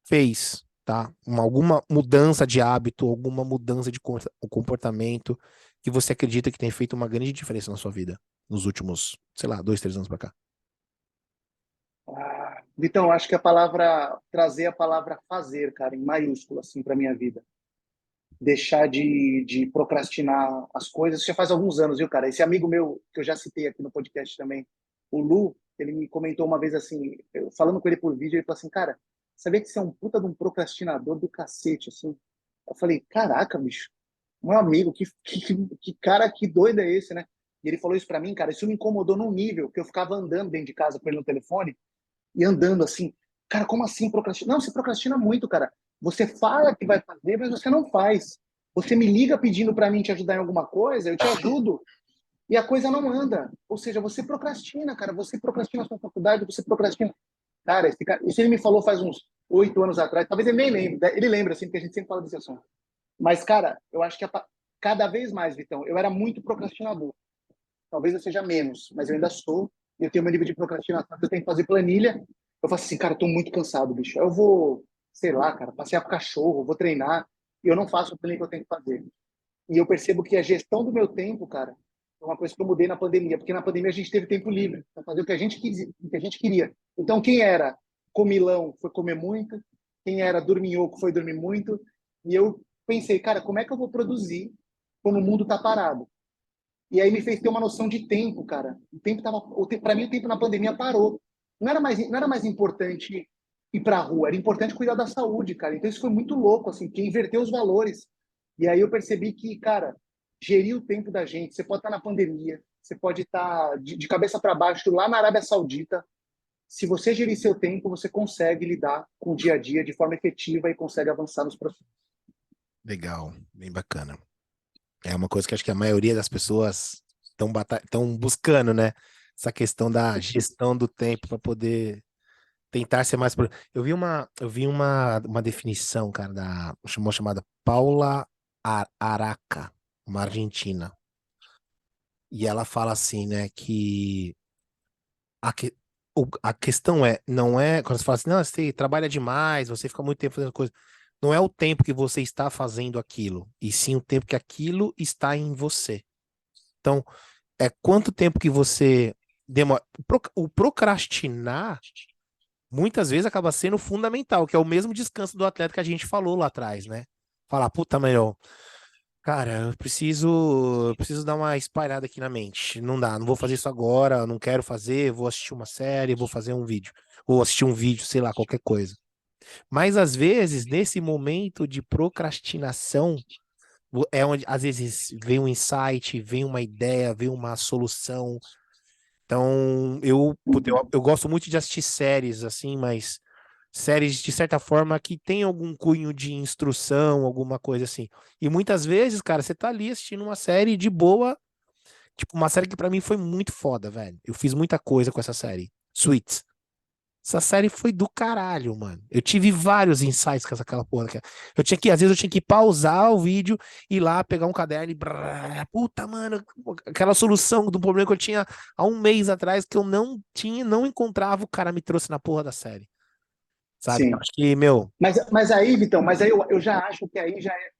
fez, tá? Alguma mudança de hábito, alguma mudança de comportamento que você acredita que tem feito uma grande diferença na sua vida nos últimos, sei lá, 2, 3 anos pra cá? Vitão, acho que trazer a palavra fazer, cara, em maiúsculo, assim, para minha vida. Deixar de procrastinar as coisas. Isso já faz alguns anos, viu, cara? Esse amigo meu, que eu já citei aqui no podcast também, o Lu, ele me comentou uma vez assim, falando com ele por vídeo, ele falou assim, cara, sabia que você é um puta de um procrastinador do cacete, assim? Eu falei, caraca, bicho, meu amigo, que cara, que doido é esse, né? E ele falou isso pra mim, cara, isso me incomodou num nível que eu ficava andando dentro de casa com ele no telefone, e andando assim. Cara, como assim procrastina? Não, você procrastina muito, cara. Você fala que vai fazer, mas você não faz. Você me liga pedindo para mim te ajudar em alguma coisa, eu te ajudo e a coisa não anda. Ou seja, você procrastina, cara. Você procrastina a sua faculdade, você procrastina. Cara, isso ele me falou faz uns 8 anos atrás. Talvez ele nem lembre. Ele lembra, assim, porque a gente sempre fala desse assunto. Mas, cara, eu acho que cada vez mais, Vitão, eu era muito procrastinador. Talvez eu seja menos, mas eu ainda sou. Eu tenho meu nível de procrastinação, eu tenho que fazer planilha. Eu faço assim, cara, eu tô muito cansado, bicho. Eu vou, sei lá, cara, passear com o cachorro, vou treinar, e eu não faço o planilha que eu tenho que fazer. E eu percebo que a gestão do meu tempo, cara, é uma coisa que eu mudei na pandemia, porque na pandemia a gente teve tempo livre para fazer o que a gente queria. Então, quem era comilão foi comer muito, quem era dorminhoco foi dormir muito, e eu pensei, cara, como é que eu vou produzir quando o mundo tá parado? E aí me fez ter uma noção de tempo, cara. O tempo tava, para mim o tempo na pandemia parou. Não era mais importante ir para a rua, era importante cuidar da saúde, cara. Então isso foi muito louco, assim, que inverteu os valores. E aí eu percebi que, cara, gerir o tempo da gente, você pode estar na pandemia, você pode estar de cabeça para baixo lá na Arábia Saudita. Se você gerir seu tempo, você consegue lidar com o dia a dia de forma efetiva e consegue avançar nos processos. Legal, bem bacana. É uma coisa que acho que a maioria das pessoas estão buscando, né? Essa questão da gestão do tempo para poder tentar ser mais. Eu vi uma definição, cara, da chamada Paula Araca, uma argentina. E ela fala assim, né, que a questão não é, quando você fala assim, não, você trabalha demais, você fica muito tempo fazendo coisa, não é o tempo que você está fazendo aquilo, e sim o tempo que aquilo está em você. Então, é quanto tempo que você demora. O procrastinar, muitas vezes, acaba sendo fundamental, que é o mesmo descanso do atleta que a gente falou lá atrás, né? Falar, puta, meu, cara, eu preciso dar uma espalhada aqui na mente. Não dá, não vou fazer isso agora, não quero fazer, vou assistir uma série, vou fazer um vídeo. Ou assistir um vídeo, sei lá, qualquer coisa. Mas às vezes, nesse momento de procrastinação, é onde às vezes vem um insight, vem uma ideia, vem uma solução. Então, puta, eu gosto muito de assistir séries, assim, mas séries, de certa forma, que tem algum cunho de instrução, alguma coisa assim. E muitas vezes, cara, você tá ali assistindo uma série de boa, tipo, uma série que pra mim foi muito foda, velho. Eu fiz muita coisa com essa série. Suits. Essa série foi do caralho, mano. Eu tive vários insights com aquela porra. Às vezes eu tinha que pausar o vídeo, ir lá, pegar um caderno e. Puta, mano, aquela solução do problema que eu tinha há um mês atrás que eu não encontrava, o cara me trouxe na porra da série. sabe? Eu sim. acho que, meu, Mas aí, Vitão, mas aí eu já acho que aí já é.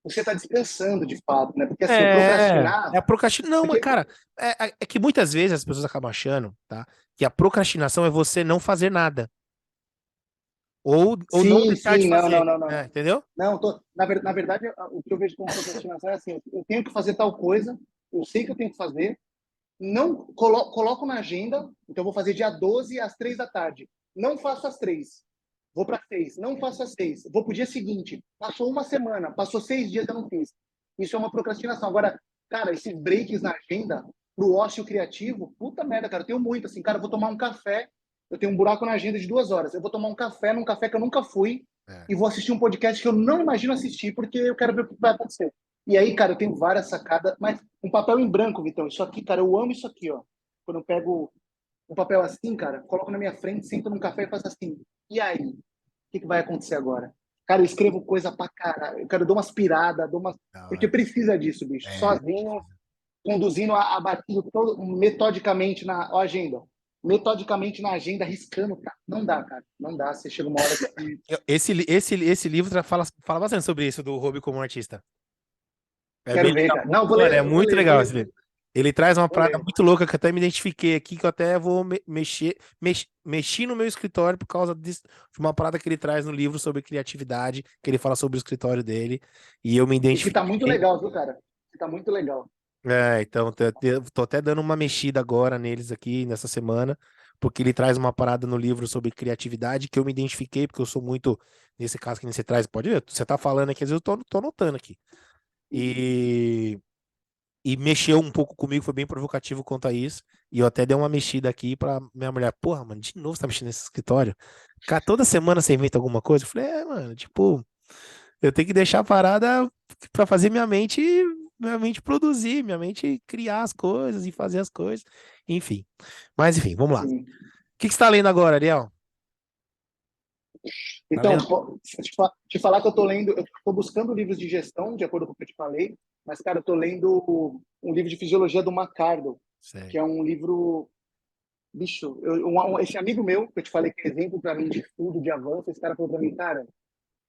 Você está descansando de fato, né? Porque assim, o é procrastinar. a procrastinação. Não, mas, Porque. cara, é que muitas vezes as pessoas acabam achando, tá? Que a procrastinação é você não fazer nada. Ou não Sim, deixar de sim, não, não, fazer. não, não, É, não. entendeu? Não, na verdade, o que eu vejo como procrastinação é assim: eu tenho que fazer tal coisa, eu sei que eu tenho que fazer, não coloco na agenda, então eu vou fazer dia 12 às 3 da tarde. Não faço às 3. Vou para 6. Não faço às 6. Vou para o dia seguinte. Passou uma semana, passou 6 dias, eu não fiz. Isso é uma procrastinação. Agora, cara, esses breaks na agenda pro ócio criativo, puta merda, cara, eu tenho muito assim, cara, eu vou tomar um café, eu tenho um buraco na agenda de 2 horas. Eu vou tomar um café num café que eu nunca fui É. e vou assistir um podcast que eu não imagino assistir porque eu quero ver o que vai acontecer. E aí, cara, eu tenho várias sacadas, mas um papel em branco, Vitão. Isso aqui, cara, eu amo isso aqui, ó. Quando eu pego um papel assim, cara, coloco na minha frente, sento num café e faço assim. E aí? O que vai acontecer agora? Cara, eu escrevo coisa pra caralho. Eu quero dar umas piradas, Da porque hora. precisa disso, bicho. É. Sozinho, conduzindo a batida metodicamente na agenda. Metodicamente na agenda, riscando, cara. Não dá, cara. Não dá. Você chega uma hora que. Esse livro fala bastante sobre isso, do hobby como artista. É bem Quero ver, legal. cara. Não, Mano, é vou muito ler, legal esse livro. Ele traz uma vou parada ler. muito louca que eu até me identifiquei aqui, que eu até vou mexi no meu escritório por causa de uma parada que ele traz no livro sobre criatividade, que ele fala sobre o escritório dele, e eu me E que tá muito identifiquei. legal, viu, cara? Que tá muito legal. Então, tô até dando uma mexida agora neles aqui nessa semana, porque ele traz uma parada no livro sobre criatividade que eu me identifiquei, porque eu sou muito, nesse caso que você traz, pode ver, você tá falando aqui, às vezes eu tô anotando aqui. E mexeu um pouco comigo, foi bem provocativo quanto a isso. E eu até dei uma mexida aqui pra minha mulher, porra, mano, de novo você tá mexendo nesse escritório? Cara, toda semana você inventa alguma coisa? Eu falei, mano, tipo, eu tenho que deixar a parada pra fazer minha mente produzir, minha mente criar as coisas e fazer as coisas. Enfim. Mas enfim, vamos lá. O Sim. que você tá lendo agora, Ariel? Tá Então, lendo? te falar que eu estou lendo, eu estou buscando livros de gestão, de acordo com o que eu te falei, mas, cara, eu estou lendo um livro de fisiologia do McCardle, Sei. que é um livro, bicho, esse amigo meu, que eu te falei que é exemplo para mim de estudo, de avanço, esse cara falou para mim, cara,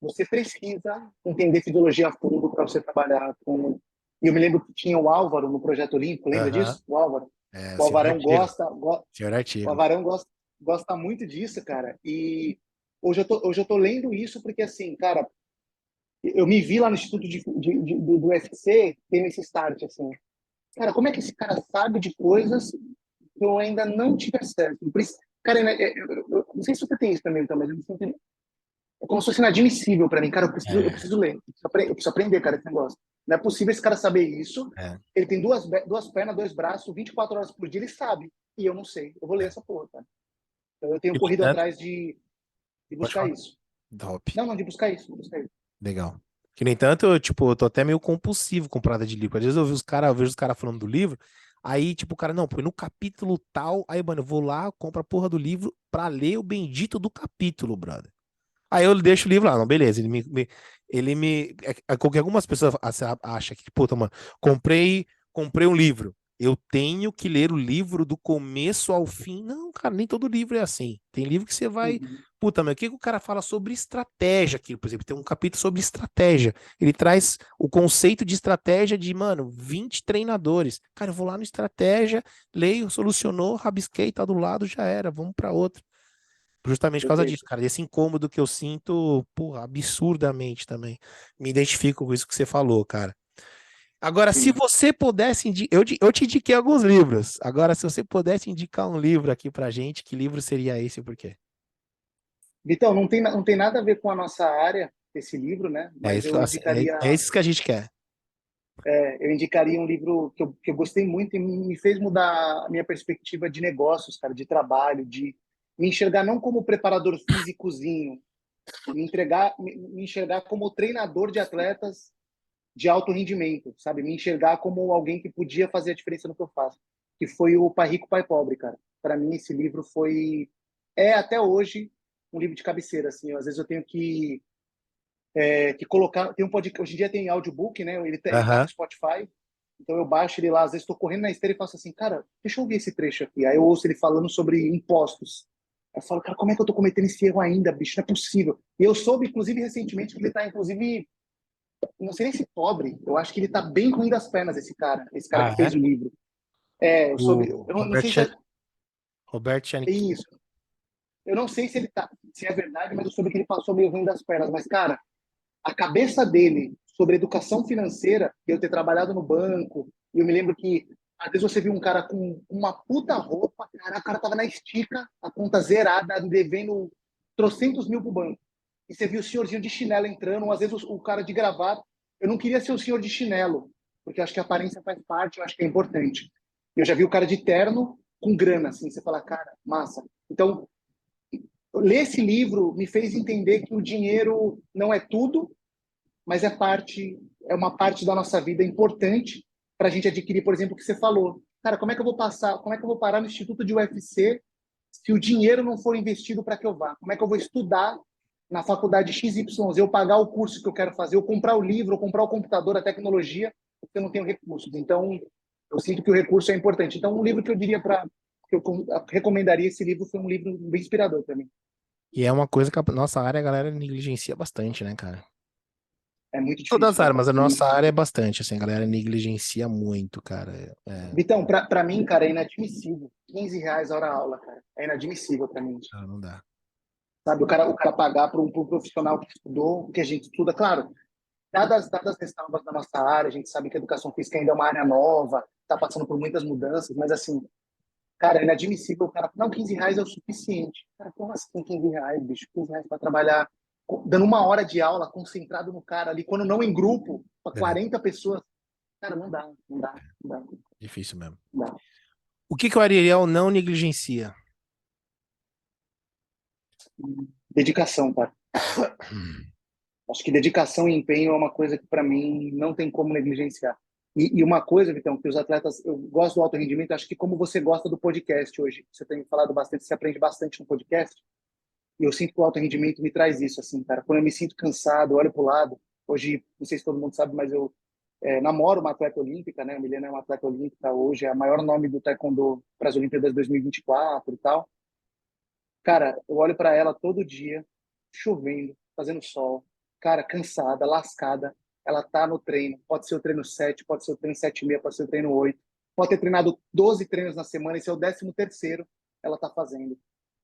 você precisa entender fisiologia a fundo para você trabalhar com... E eu me lembro que tinha o Álvaro no Projeto Olímpico, lembra Aham. disso? O Álvaro. É, O senhor Alvarão artigo. Senhor o artigo. Alvarão gosta muito disso, cara. E hoje eu tô lendo isso porque, assim, cara, eu me vi lá no Instituto do UFC tendo esse start, assim. Cara, como é que esse cara sabe de coisas que eu ainda não tive acesso? Por isso, cara, eu não sei se você tem isso também, então, mas eu me sinto, é como se fosse inadmissível para mim. Cara, eu É, preciso ler, eu preciso aprender, cara, esse negócio. Não é possível esse cara saber isso. é, Ele tem duas pernas, dois braços, 24 horas por dia, ele sabe. E eu não sei. Eu vou ler é. essa porra, cara. Então, eu tenho E, no corrido entanto, atrás de pode buscar falar. isso. Top. Não, não, de buscar isso, de buscar isso. Legal. Que, no entanto, eu, tipo, eu tô até meio compulsivo com parada de livro. Às vezes eu vejo os caras falando do livro, aí, tipo, o cara, não, põe no capítulo tal, aí, mano, eu vou lá, compro a porra do livro pra ler o bendito do capítulo, brother. Aí eu deixo o livro lá, não, beleza, que algumas pessoas acham que, puta, mano, comprei um livro. Eu tenho que ler o livro do começo ao fim. Não, cara, nem todo livro é assim. Tem livro que você vai. Uhum. Puta, mas o que que o cara fala sobre estratégia aqui? Por exemplo, tem um capítulo sobre estratégia. Ele traz o conceito de estratégia de, mano, 20 treinadores. Cara, eu vou lá no estratégia, leio, solucionou, rabisquei, tá do lado, já era, vamos para outro. Justamente por causa disso, Perfeito. cara. Esse incômodo que eu sinto, porra, absurdamente também. Me identifico com isso que você falou, cara. Agora, se Sim. você pudesse eu te indiquei alguns livros. Agora, se você pudesse indicar um livro aqui pra gente, que livro seria esse e por quê? Vitão, não tem nada a ver com a nossa área, esse livro, né? É Mas isso, é isso que a gente quer. eu indicaria um livro que eu gostei muito e me fez mudar a minha perspectiva de negócios, cara, de trabalho, de me enxergar não como preparador físicozinho, me enxergar como treinador de atletas de alto rendimento, sabe? Me enxergar como alguém que podia fazer a diferença no que eu faço, que foi o Pai Rico, Pai Pobre, cara. Para mim esse livro é até hoje um livro de cabeceira, assim. Às vezes eu tenho que colocar, tem um podcast, hoje em dia tem audiobook, né? Ele tá no Aham. Spotify. Então eu baixo ele lá, às vezes estou correndo na esteira e faço assim, cara, deixa eu ouvir esse trecho aqui. Aí eu ouço ele falando sobre impostos. Eu falo, cara, como é que eu tô cometendo esse erro ainda, bicho? Não é possível. E eu soube, inclusive, recentemente, que ele tá, inclusive, não sei nem se pobre, eu acho que ele tá bem ruim das pernas, esse cara Ah, que é? fez o livro. É, eu soube, O eu não sei se é Roberto Chanik. isso. Eu não sei se ele tá, se é verdade, mas eu soube que ele passou meio ruim das pernas. Mas, cara, a cabeça dele sobre educação financeira, eu ter trabalhado no banco, e eu me lembro que às vezes você viu um cara com uma puta roupa, cara, o cara tava na estica, a conta zerada, devendo trocentos mil pro banco. E você viu o senhorzinho de chinelo entrando, às vezes o cara de gravata. Eu não queria ser o senhor de chinelo, porque eu acho que a aparência faz parte, eu acho que é importante. Eu já vi o cara de terno com grana, assim, você fala, cara, massa. Então, ler esse livro me fez entender que o dinheiro não é tudo, mas é uma parte da nossa vida importante para a gente adquirir, por exemplo, o que você falou. Cara, como é que eu vou parar no Instituto de UFC se o dinheiro não for investido para que eu vá? Como é que eu vou estudar na faculdade XYZ, eu pagar o curso que eu quero fazer, eu comprar o livro, eu comprar o computador, a tecnologia, porque eu não tenho recursos. Então, eu sinto que o recurso é importante. Então, um livro que eu diria que eu recomendaria esse livro foi um livro bem inspirador para mim. E é uma coisa que a nossa área a galera negligencia bastante, né, cara? É muito Todas difícil, as áreas, cara. mas a É muito nossa área é difícil. bastante, assim, a galera negligencia muito, cara. Vitão, para mim, cara, é inadmissível. R$ 15 a hora aula, cara. É inadmissível para mim. Não dá. Sabe, o cara pagar para um profissional que estudou, que a gente estuda, claro, dadas as ressalvas da nossa área, a gente sabe que a educação física ainda é uma área nova, está passando por muitas mudanças, mas assim, cara, é inadmissível o cara, não, R$ 15 é o suficiente. Cara, como assim R$ 15, bicho? R$ 15 para trabalhar, dando uma hora de aula, concentrado no cara ali, quando não em grupo, para É, 40 pessoas. Cara, não dá, não dá, não dá, difícil mesmo. não dá. O que que o Ariel não negligencia? Dedicação, cara. Acho que dedicação e empenho é uma coisa que, para mim, não tem como negligenciar. E uma coisa, Vitão, que os atletas, eu gosto do alto rendimento, acho que como você gosta do podcast hoje, você tem falado bastante, você aprende bastante no podcast, e eu sinto que o alto rendimento me traz isso, assim, cara. Quando eu me sinto cansado, eu olho para o lado. Hoje, não sei se todo mundo sabe, mas eu namoro uma atleta olímpica, né? A Milena é uma atleta olímpica hoje, é a maior nome do taekwondo para as Olimpíadas 2024 e tal. Cara, eu olho para ela todo dia, chovendo, fazendo sol, cara, cansada, lascada. Ela tá no treino. Pode ser o treino 7, pode ser o treino 7:30, pode ser o treino 8. Pode ter treinado 12 treinos na semana, esse é o 13º, ela tá fazendo.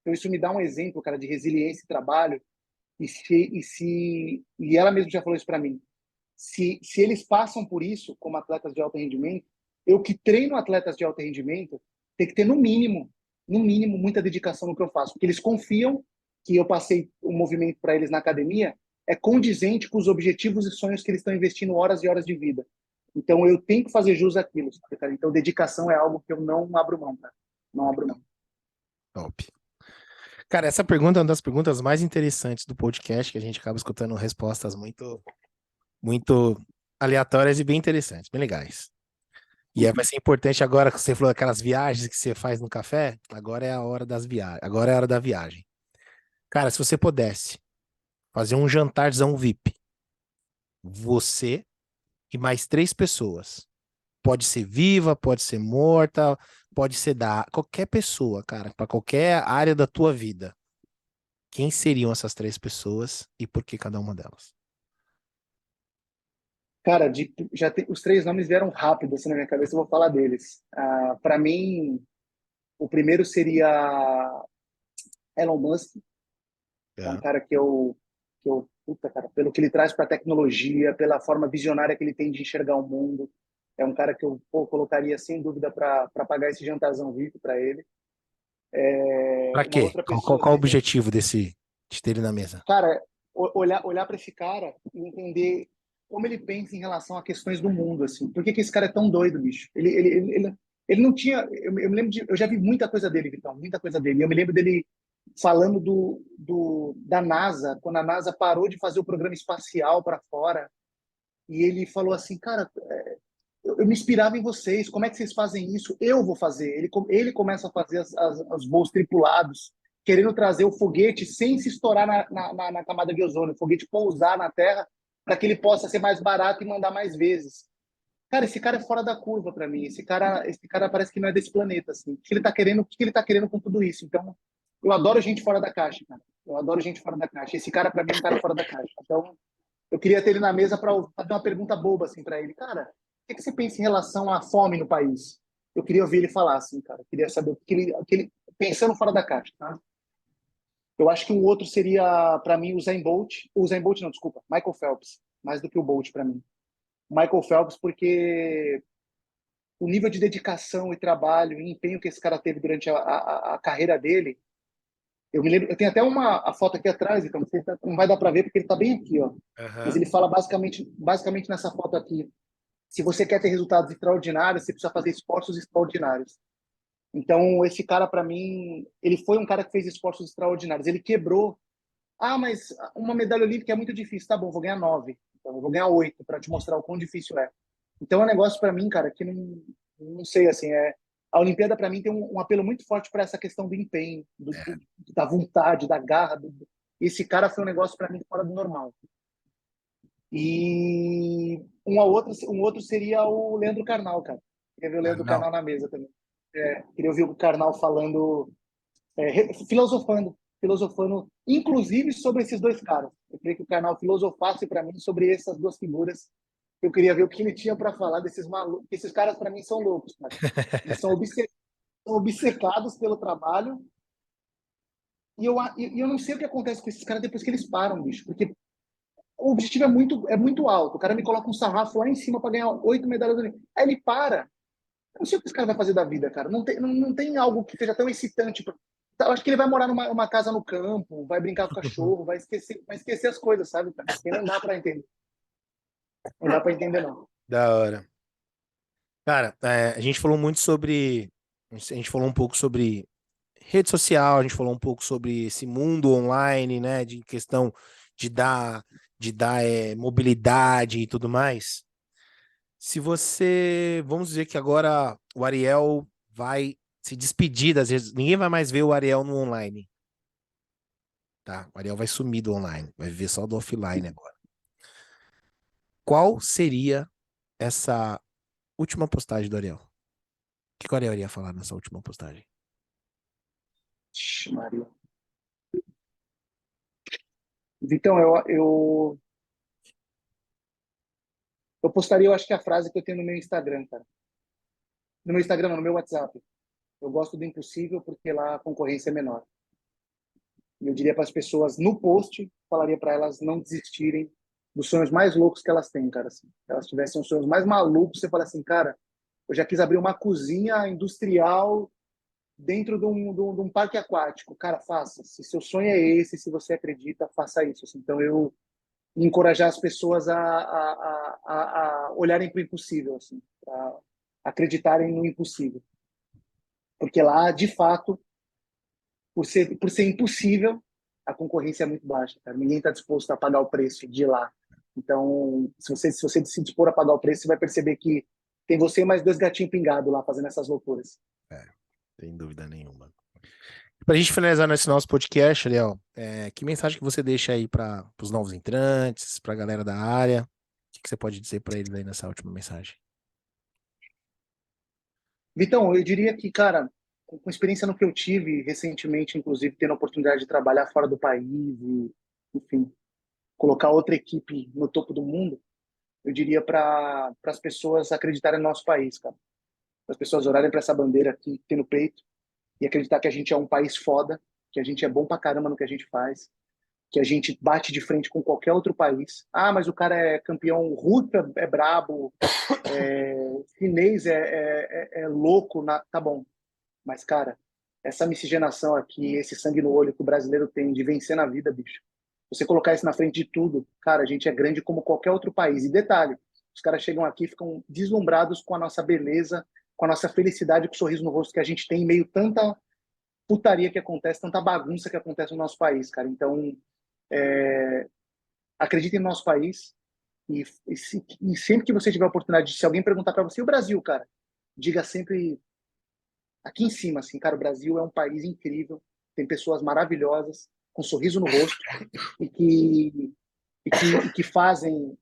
Então isso me dá um exemplo, cara, de resiliência e trabalho. E ela mesma já falou isso para mim. Se eles passam por isso como atletas de alto rendimento, eu que treino atletas de alto rendimento, tem que ter no mínimo, muita dedicação no que eu faço, porque eles confiam que eu passei o movimento para eles na academia é condizente com os objetivos e sonhos que eles estão investindo horas e horas de vida. Então eu tenho que fazer jus àquilo, sabe, cara? Então dedicação é algo que eu não abro mão, cara. Não abro Legal. mão. Top. Cara, essa pergunta é uma das perguntas mais interessantes do podcast, que a gente acaba escutando respostas muito aleatórias e bem interessantes, bem legais. E vai ser importante agora que você falou aquelas viagens que você faz no café, agora é a hora das viagens, agora é a hora da viagem. Cara, se você pudesse fazer um jantarzão VIP, você e mais três pessoas. Pode ser viva, pode ser morta, pode ser da qualquer pessoa, cara, para qualquer área da tua vida. Quem seriam essas três pessoas e por que cada uma delas? Cara, os três nomes vieram rápido assim na minha cabeça, eu vou falar deles. Para mim, o primeiro seria Elon Musk, é um É. cara puta, cara, pelo que ele traz para a tecnologia, pela forma visionária que ele tem de enxergar o mundo, é um cara que eu colocaria sem dúvida para pagar esse jantarzão VIP para ele. Pra Uma quê? outra Qual, pessoa qual o seria, objetivo de ter ele na mesa? cara, olhar para esse cara e entender como ele pensa em relação a questões do mundo, assim. Por que esse cara é tão doido, bicho? Ele não tinha. Eu me lembro eu já vi muita coisa dele, Vitão, muita coisa dele. Eu me lembro dele falando da NASA, quando a NASA parou de fazer o programa espacial para fora, e ele falou assim, cara, eu me inspirava em vocês, como é que vocês fazem isso? Eu vou fazer. Ele começa a fazer os voos tripulados, querendo trazer o foguete sem se estourar na camada de ozônio, o foguete pousar na Terra para que ele possa ser mais barato e mandar mais vezes. Cara, esse cara é fora da curva para mim. Esse cara parece que não é desse planeta, assim. O que ele tá querendo com tudo isso? Então, Eu adoro gente fora da caixa, cara. Eu adoro gente fora da caixa. Esse cara, para mim, é um cara fora da caixa. Então, eu queria ter ele na mesa para fazer uma pergunta boba assim para ele. Cara, o que você pensa em relação à fome no país? Eu queria ouvir ele falar assim, cara. Eu queria saber o que ele pensando fora da caixa, tá? Eu acho que um outro seria, para mim, o Usain Bolt. O Usain Bolt, não, desculpa. Michael Phelps. Mais do que o Bolt para mim. Michael Phelps, porque o nível de dedicação e trabalho e empenho que esse cara teve durante a carreira dele. Eu me lembro, eu tenho até a foto aqui atrás, então não vai dar para ver porque ele está bem aqui, ó. Mas Aham. ele fala basicamente nessa foto aqui. Se você quer ter resultados extraordinários, você precisa fazer esforços extraordinários. Então, esse cara, para mim, ele foi um cara que fez esforços extraordinários. Ele quebrou. Ah, mas uma medalha olímpica é muito difícil. Tá bom, vou ganhar 9. Então, eu vou ganhar 8 para te mostrar o quão difícil é. Então, é um negócio para mim, cara, que não sei, assim, a Olimpíada para mim tem um apelo muito forte para essa questão do empenho, da vontade, da garra. Esse cara foi um negócio para mim fora do normal. E um outro seria o Leandro Carnal, cara. Queria ver o Leandro Carnal. Carnal na mesa também. Queria ouvir o Carnal falando, filosofando, inclusive sobre esses dois caras. Eu queria que o Carnal filosofasse para mim sobre essas duas figuras. Eu queria ver o que ele tinha para falar desses malucos. Esses caras, para mim, são loucos, cara. Eles são obcecados pelo trabalho. E eu não sei o que acontece com esses caras depois que eles param, bicho. Porque o objetivo é muito alto. O cara me coloca um sarrafo lá em cima para ganhar 8 medalhas olímpicas. Aí ele para. Eu não sei o que esse cara vai fazer da vida, cara. Não tem algo que seja tão excitante. Eu acho que ele vai morar numa casa no campo, vai brincar com o cachorro, vai esquecer as coisas, sabe, cara? Porque não dá para entender. Não dá para entender, não. Da hora. Cara, a gente falou muito sobre. A gente falou um pouco sobre rede social, a gente falou um pouco sobre esse mundo online, né? De questão de dar, de dar mobilidade e tudo mais. Se você. Vamos dizer que agora o Ariel vai se despedir das redes. Ninguém vai mais ver o Ariel no online, tá? O Ariel vai sumir do online, vai viver só do offline agora. Qual seria essa última postagem do Ariel? O que o Ariel iria falar nessa última postagem? Ixi, Maria. Vitão, eu postaria, eu acho que a frase que eu tenho no meu Instagram, cara. No meu Instagram, não, no meu WhatsApp. Eu gosto do impossível porque lá a concorrência é menor. E eu diria para as pessoas no post, falaria para elas não desistirem dos sonhos mais loucos que elas têm, cara. Assim. Se elas tivessem os sonhos mais malucos, você fala assim, cara, eu já quis abrir uma cozinha industrial dentro de um parque aquático. Cara, faça. Se seu sonho é esse, se você acredita, faça isso. Assim. Então, eu encorajar as pessoas a olharem para o impossível, assim, a acreditarem no impossível. Porque lá, de fato, por ser impossível, a concorrência é muito baixa, cara. Ninguém está disposto a pagar o preço de ir lá. Então, se você se dispor a pagar o preço, você vai perceber que tem você e mais dois gatinhos pingados lá fazendo essas loucuras. É, sem dúvida nenhuma. Para a gente finalizar nesse nosso podcast, Ariel, que mensagem que você deixa aí para os novos entrantes, para a galera da área? O que você pode dizer para eles aí nessa última mensagem? Vitão, eu diria que, cara, com experiência no que eu tive recentemente, inclusive tendo a oportunidade de trabalhar fora do país e, enfim, colocar outra equipe no topo do mundo, eu diria para as pessoas acreditarem no nosso país, cara. Para as pessoas olharem para essa bandeira aqui que tem no peito e acreditar que a gente é um país foda, que a gente é bom pra caramba no que a gente faz, que a gente bate de frente com qualquer outro país. Ah, mas o cara é campeão, russo é brabo, chinês é louco, tá bom. Mas, cara, essa miscigenação aqui, esse sangue no olho que o brasileiro tem de vencer na vida, bicho. Você colocar isso na frente de tudo, cara, a gente é grande como qualquer outro país. E detalhe, os caras chegam aqui e ficam deslumbrados com a nossa beleza, com a nossa felicidade, com o sorriso no rosto que a gente tem em meio a tanta putaria que acontece, tanta bagunça que acontece no nosso país, cara. Então, acredite no nosso país e sempre que você tiver a oportunidade, se alguém perguntar para você, e o Brasil, cara, diga sempre aqui em cima, assim, cara, o Brasil é um país incrível, tem pessoas maravilhosas, com um sorriso no rosto, e que fazem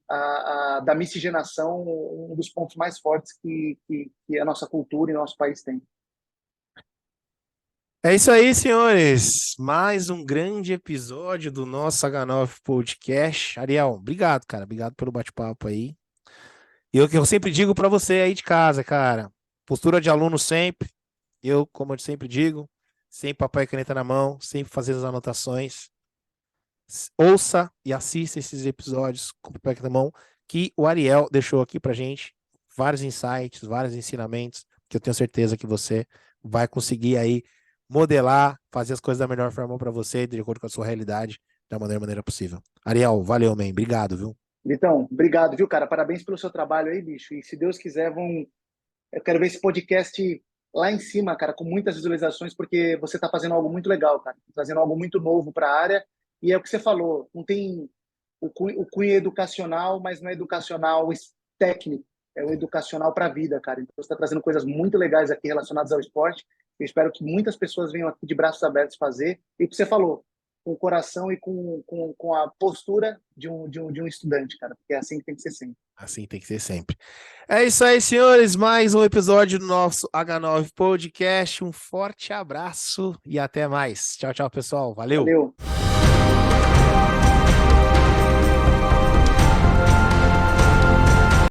da miscigenação um dos pontos mais fortes que a nossa cultura e nosso país tem. É isso aí, senhores. Mais um grande episódio do nosso H9 Podcast. Ariel, obrigado, cara. Obrigado pelo bate-papo aí. E o que eu sempre digo para você aí de casa, cara. Postura de aluno sempre. Eu, como eu sempre digo, sempre papel e caneta na mão, sempre fazendo as anotações. Ouça e assista esses episódios com papel e caneta na mão que o Ariel deixou aqui pra gente. Vários insights, vários ensinamentos que eu tenho certeza que você vai conseguir aí modelar, fazer as coisas da melhor forma para você, de acordo com a sua realidade, da melhor maneira possível. Ariel, valeu, man. Obrigado, viu? Vitão, obrigado, viu, cara? Parabéns pelo seu trabalho aí, bicho. E se Deus quiser, eu quero ver esse podcast lá em cima, cara, com muitas visualizações, porque você está fazendo algo muito legal, cara. Trazendo algo muito novo para a área. E é o que você falou, não tem o cunho educacional, mas não é educacional técnico, é o educacional para a vida, cara. Então você está trazendo coisas muito legais aqui relacionadas ao esporte. Eu espero que muitas pessoas venham aqui de braços abertos fazer. E o que você falou, com o coração e com a postura de um estudante, cara, porque é assim que tem que ser sempre. Assim tem que ser sempre. É isso aí, senhores. Mais um episódio do nosso H9 Podcast. Um forte abraço e até mais. Tchau, tchau, pessoal. Valeu. Valeu!